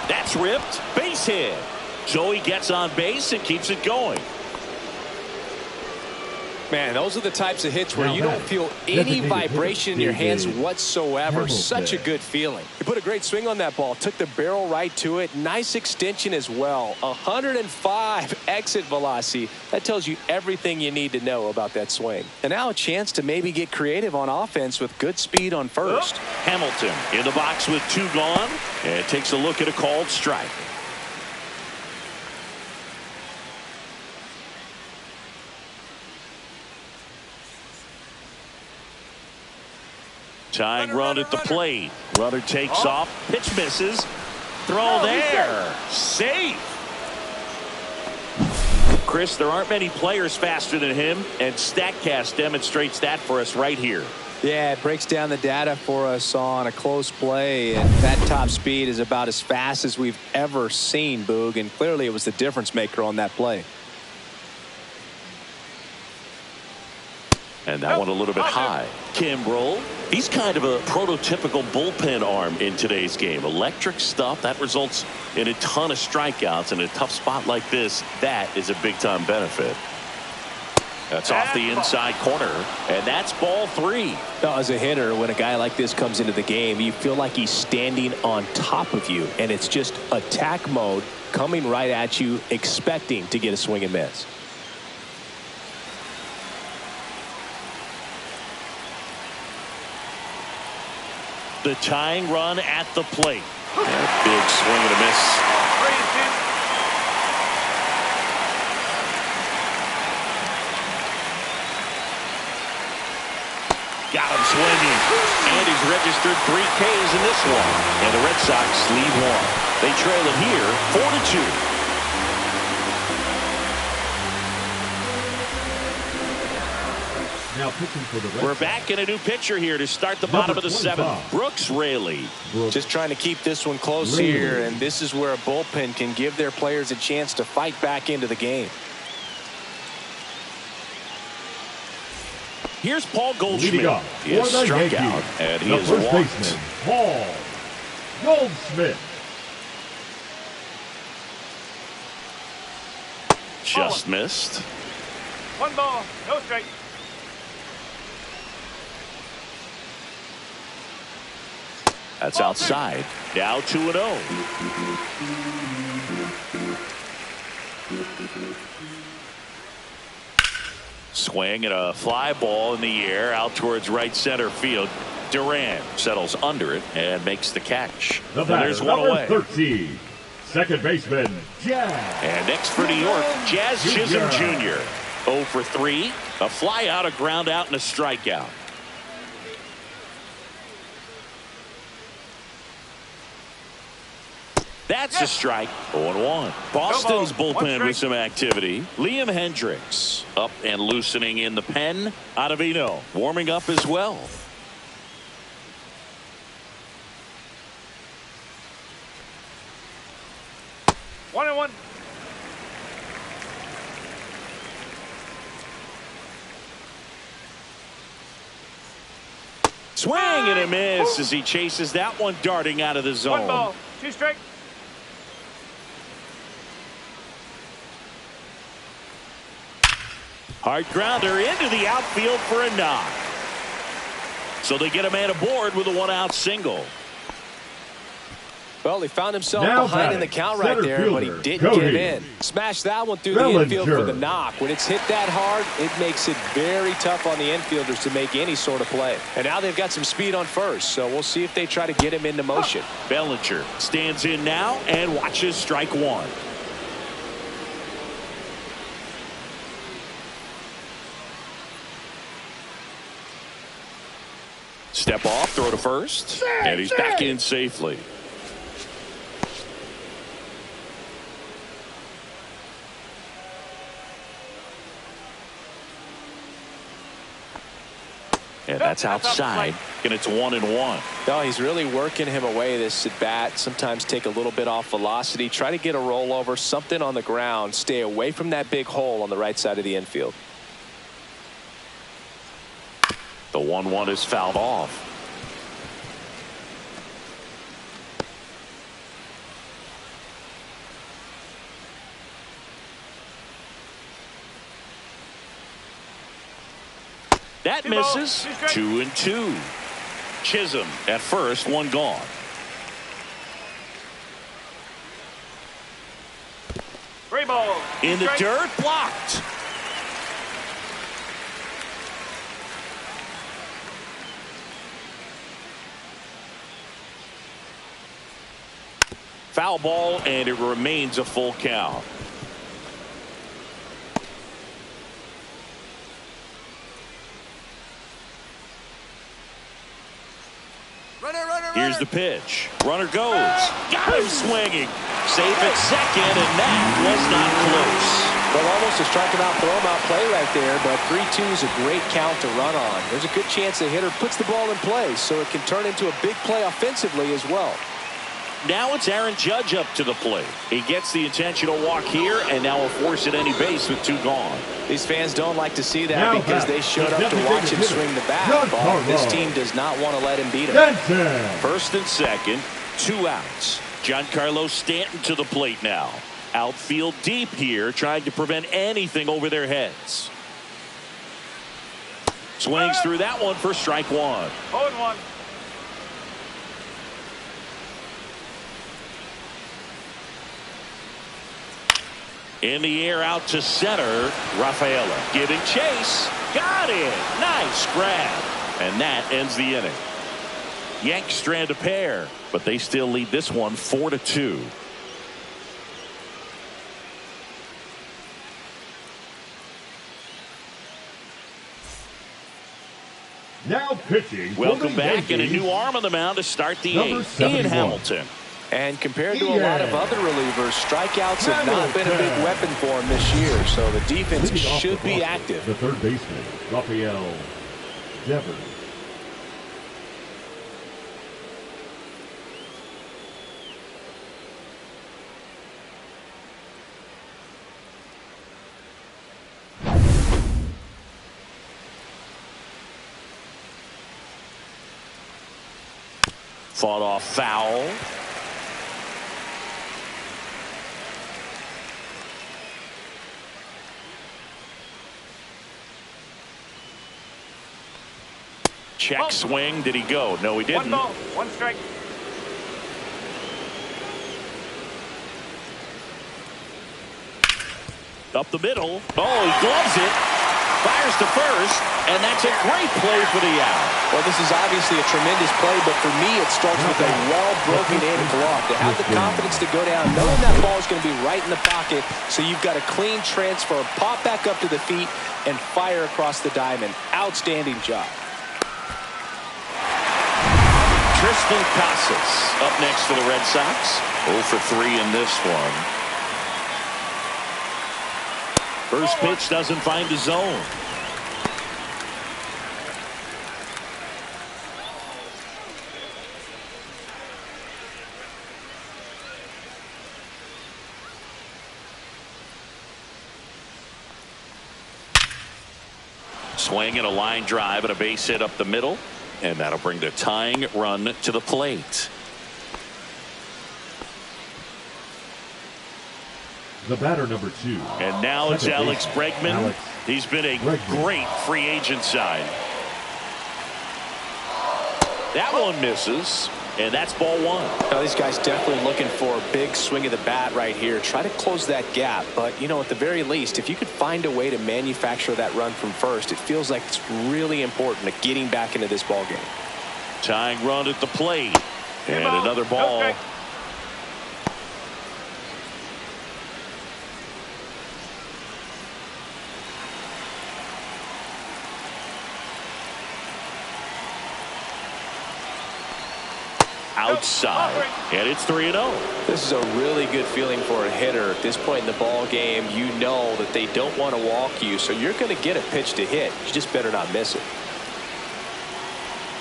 That's ripped. Base hit. So he gets on base and keeps it going. Man, those are the types of hits where you don't feel any vibration in your hands whatsoever. Such a good feeling. He put a great swing on that ball. Took the barrel right to it. Nice extension as well. 105 exit velocity. That tells you everything you need to know about that swing. And now a chance to maybe get creative on offense with good speed on first. Hamilton in the box with 2 gone. And takes a look at a called strike. Tying run at the plate. Runner takes off. Pitch misses. Throw there. Safe. Chris, there aren't many players faster than him, and StatCast demonstrates that for us right here. Yeah, it breaks down the data for us on a close play, and that top speed is about as fast as we've ever seen, Boog, and clearly it was the difference maker on that play. And that one a little bit high. Kimbrel, he's kind of a prototypical bullpen arm in today's game. Electric stuff that results in a ton of strikeouts. In a tough spot like this, that is a big-time benefit. That's off the inside corner, and that's ball 3. Now, as a hitter, when a guy like this comes into the game, you feel like he's standing on top of you, and it's just attack mode coming right at you, expecting to get a swing and miss. The tying run at the plate. And a big swing and a miss. Got him swinging. And he's registered 3 Ks in this one. And the Red Sox lead 1. They trail it here 4-2. Now pitching for the Red We're Sox. back in a new pitcher here to start the bottom of the 7th. Brooks Raley. Just trying to keep this one close here, and this is where a bullpen can give their players a chance to fight back into the game. Here's Paul Goldschmidt. He has For the struck Yankees, out, and he the is first walked. baseman, Paul Goldschmidt. Just missed. 1 ball, no strike. That's outside. Now 2-0. Swing and a fly ball in the air out towards right center field. Duran settles under it and makes the catch. The There's batter, one away. number 13, second baseman, Jazz. And next for New York, Jazz Chisholm Jr. 0 for 3. A fly out, a ground out, and a strikeout. That's a strike. 0-1. Boston's bullpen with some activity. Liam Hendricks up and loosening in the pen. Ottavino warming up as well. One and one. Swing and a miss as he chases that one darting out of the zone. 1 ball, 2 strike. Hard grounder into the outfield for a knock. So they get a man aboard with a 1-out single. Well, he found himself Now behind in the count right there, but he didn't give in. Smashed that one through the infield for the knock. When it's hit that hard, it makes it very tough on the infielders to make any sort of play. And now they've got some speed on first, so we'll see if they try to get him into motion. Bellinger stands in now and watches strike one. Step off, throw to first, and he's back in safely. And that's outside, and it's 1-1. No, he's really working him away this at bat. Sometimes take a little bit off velocity, try to get a rollover, something on the ground, stay away from that big hole on the right side of the infield. The 1-1 is fouled off. That misses. 2-2. Chisholm at first, one gone. Three ball. In the dirt, blocked. Foul ball, and it remains a full count. Here's the pitch. Runner goes. Got him swinging. Safe at second, and that was not close. Well, almost a strike him out, throw him out play right there, but 3-2 is a great count to run on. There's a good chance the hitter puts the ball in play, so it can turn into a big play offensively as well. Now it's Aaron Judge up to the plate. He gets the intentional walk here, and now will force at any base with two gone. These fans don't like to see that because they showed up to watch him swing the bat. But this team does not want to let him beat him. First and second, 2 outs. Giancarlo Stanton to the plate now. Outfield deep here, trying to prevent anything over their heads. Swings through that one for strike one. 0-1. In the air out to center. Rafaela giving chase. Got it. Nice grab. And that ends the inning. Yanks strand a pair, but they still lead this one 4-2. Now pitching. Welcome back, and a new arm on the mound to start the eighth. Ian Hamilton. And compared to a lot of other relievers, strikeouts have not been a big weapon for him this year, so the defense should be active. The third baseman, Rafael Devers. Fought off foul. Check swing. Did he go? No, he didn't. 1 ball, 1 strike. Up the middle. Oh, he gloves it. Fires to first, and that's a great play for the out. Well, this is obviously a tremendous play, but for me, it starts with a well-broken-in glove. To have the confidence to go down, knowing that ball is going to be right in the pocket, so you've got a clean transfer, pop back up to the feet, and fire across the diamond. Outstanding job. Tristan Casas up next for the Red Sox. 0 for 3 in this one. First pitch doesn't find the zone. Swing and a line drive and a base hit up the middle. And that'll bring the tying run to the plate. The batter, number 2. And now it's Alex Bregman. He's been a great free agent sign. That one misses. And that's ball one. Now, these guys definitely looking for a big swing of the bat right here. Try to close that gap. But, you know, at the very least, if you could find a way to manufacture that run from first, it feels like it's really important to getting back into this ball game. Tying run at the plate. And another ball. Okay. Outside, and it's 3-0. This is a really good feeling for a hitter. At this point in the ball game, you know that they don't want to walk you, so you're going to get a pitch to hit. You just better not miss it.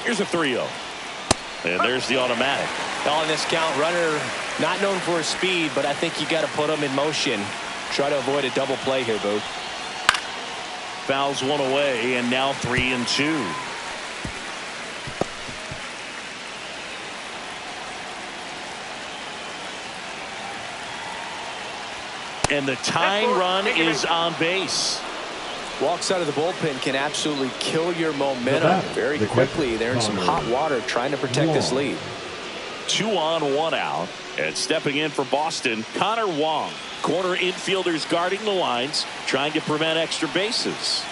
Here's a 3-0. And there's the automatic. On this count, runner not known for his speed, but I think you got to put him in motion. Try to avoid a double play here, Booth. Fouls one away, and now 3-2. And the tying run is on base. Walks out of the bullpen can absolutely kill your momentum very quickly. They're in some hot water trying to protect this lead. 2 on, 1 out. And stepping in for Boston, Connor Wong. Corner infielders guarding the lines, trying to prevent extra bases.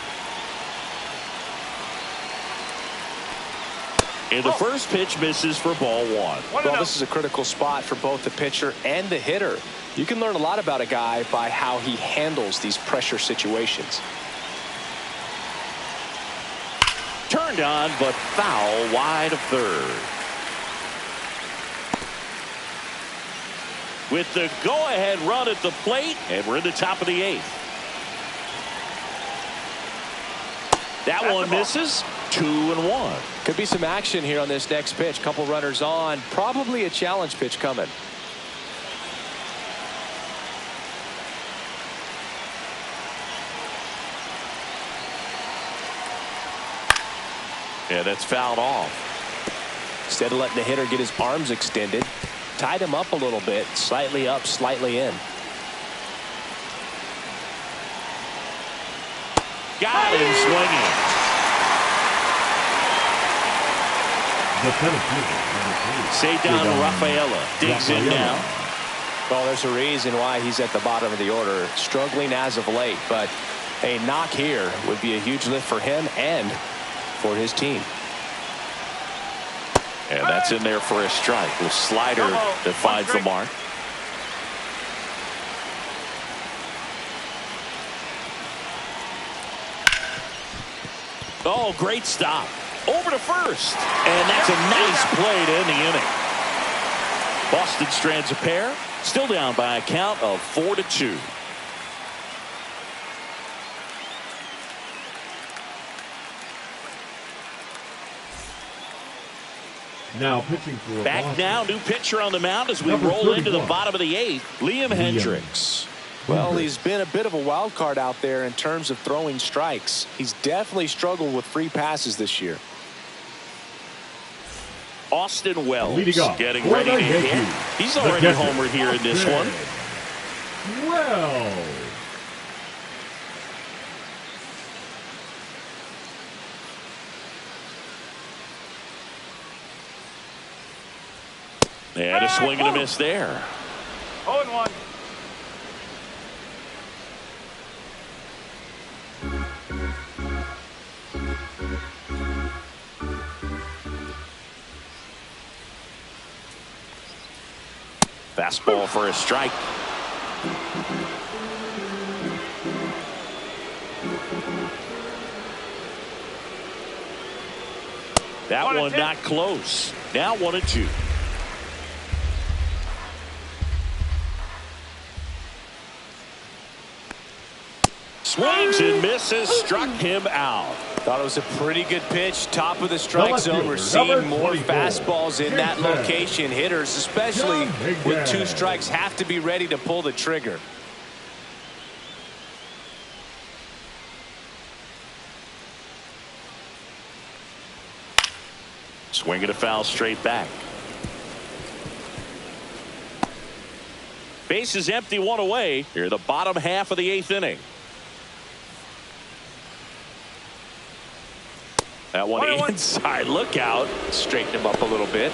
And the first pitch misses for ball one. Well, this is a critical spot for both the pitcher and the hitter. You can learn a lot about a guy by how he handles these pressure situations. Turned on, but foul wide of third. With the go-ahead run at the plate, and we're in the top of the 8th. That one misses. 2-1. Could be some action here on this next pitch. Couple runners on. Probably a challenge pitch coming. Yeah, that's fouled off. Instead of letting the hitter get his arms extended, tied him up a little bit. Slightly up, slightly in. Got him swinging. Cedar Rafaela digs in now. Well, there's a reason why he's at the bottom of the order. Struggling as of late, but a knock here would be a huge lift for him and for his team. And that's in there for a strike. The slider that finds the mark. Oh, great stop. Over to first. And that's a nice play to end the inning. Boston strands a pair. Still down by a count of 4-2. Now pitching for back Boston. now, new pitcher on the mound as we Number roll 31. into the bottom of the 8th. Liam Hendricks. Well, he's been a bit of a wild card out there in terms of throwing strikes. He's definitely struggled with free passes this year. Austin Wells getting for ready the to hit. Yankees. He's already homered here in this one. Wells. And a swing and a miss there. 0-1. Fastball for a strike. That one not close. Now 1-2. Swings and misses, struck him out. Thought it was a pretty good pitch. Top of the strike zone. We're seeing more fastballs in that location. Hitters, especially with 2 strikes, have to be ready to pull the trigger. Swinging a foul straight back. Base is empty, 1 away. Here, the bottom half of the 8th inning. That one inside. Look out. Straighten him up a little bit.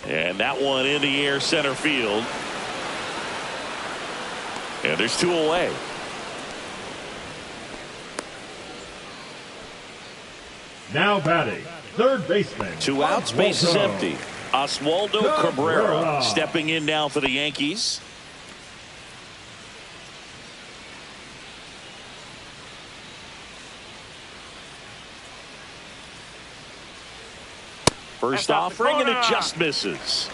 And that one in the air center field. And there's 2 away. Now batting, third baseman. 2 outs, base is empty. Oswaldo Cabrera stepping in now for the Yankees. First offering, and it just misses.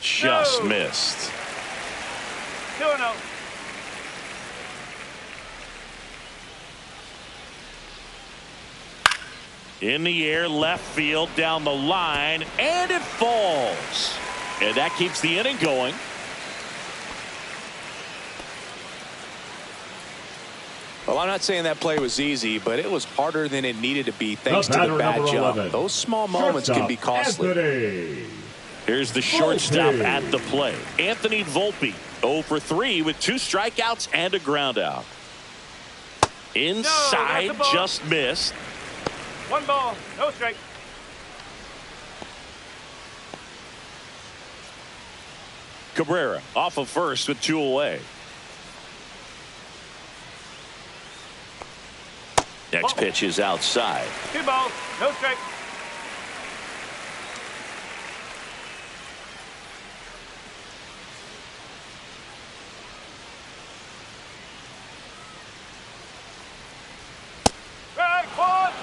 Just missed. 2-0. In the air, left field, down the line, and it falls. And that keeps the inning going. Well, I'm not saying that play was easy, but it was harder than it needed to be thanks to the bad jump. Those small moments can be costly. Anthony. Here's the shortstop at the plate. Anthony Volpe, 0 for 3 with 2 strikeouts and a ground out. Inside, just missed. 1 ball, no strike. Cabrera off of first with 2 away. Next pitch is outside. 2 balls, no strike. Strike 1.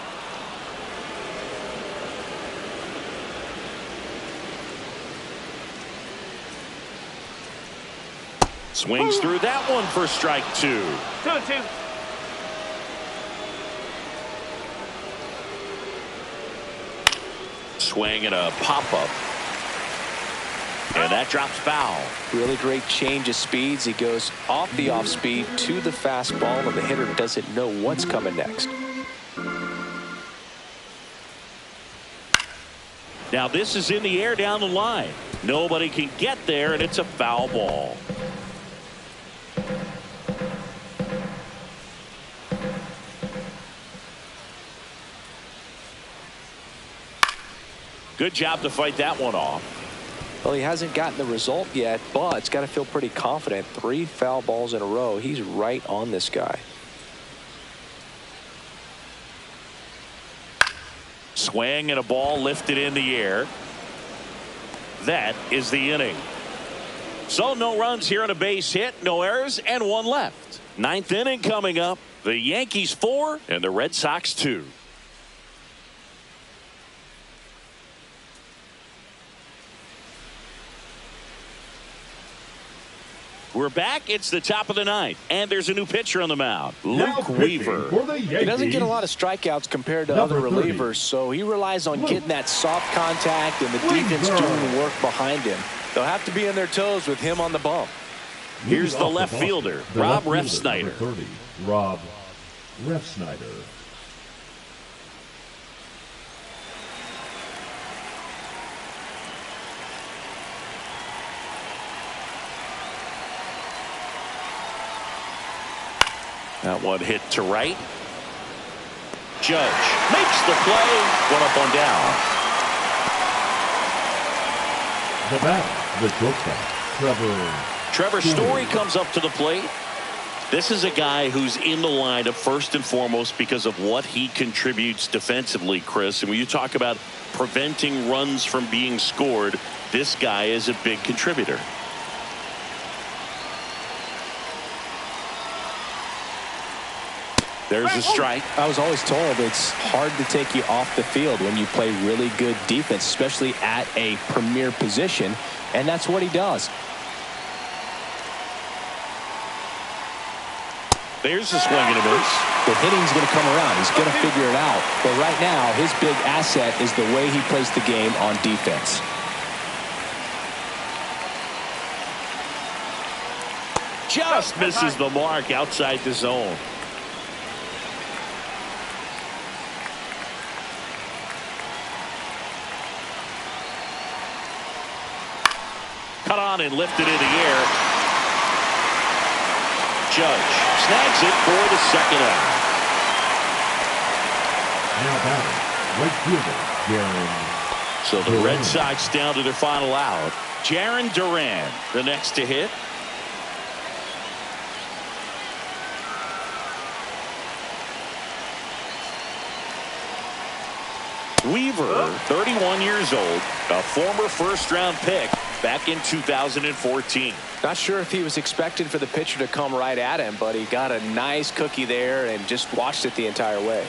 Swings through that one for strike 2. 2-2. Swing and a pop-up. And that drops foul. Really great change of speeds. He goes off the off-speed to the fastball, and the hitter doesn't know what's coming next. Now this is in the air down the line. Nobody can get there, and it's a foul ball. Good job to fight that one off. Well, he hasn't gotten the result yet, but it's got to feel pretty confident. 3 foul balls in a row. He's right on this guy. Swing and a ball lifted in the air. That is the inning. So no runs here on a base hit, no errors, and 1 left. 9th inning coming up. The Yankees 4 and the Red Sox 2. We're back. It's the top of the 9th, and there's a new pitcher on the mound, Luke Weaver. He doesn't get a lot of strikeouts compared to other relievers, so he relies on getting that soft contact and the defense doing the work behind him. They'll have to be on their toes with him on the bump. Here's the left fielder, Rob Refsnyder. Rob Refsnyder. That one hit to right. Judge makes the play. One up, one down. The bat, the shortstop, Trevor Story comes up to the plate. This is a guy who's in the lineup first and foremost because of what he contributes defensively, Chris. And when you talk about preventing runs from being scored, this guy is a big contributor. There's a strike. I was always told it's hard to take you off the field when you play really good defense, especially at a premier position, and that's what he does. There's a swing and a miss. The hitting's going to come around. He's going to figure it out. But right now, his big asset is the way he plays the game on defense. Just misses the mark outside the zone. cut on and lifted in the air. Judge snags it for the second out. Now batting, right fielder, Jaron. So the Red Sox down to their final out. Jaron Duran, the next to hit. Weaver, 31 years old, a former first-round pick back in 2014. Not sure if he was expecting for the pitcher to come right at him, but he got a nice cookie there and just watched it the entire way.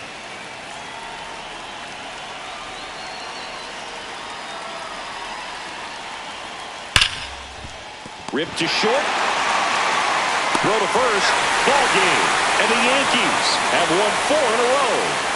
Ripped to short. Throw to first. Ball game. And the Yankees have won 4 in a row.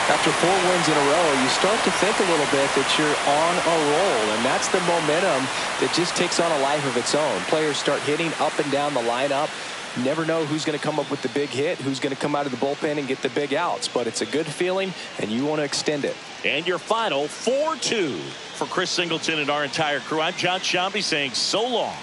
After 4 wins in a row, you start to think a little bit that you're on a roll, and that's the momentum that just takes on a life of its own. Players start hitting up and down the lineup. You never know who's going to come up with the big hit, who's going to come out of the bullpen and get the big outs, but it's a good feeling, and you want to extend it. And your final 4-2 for Chris Singleton and our entire crew. I'm John Shambi saying so long.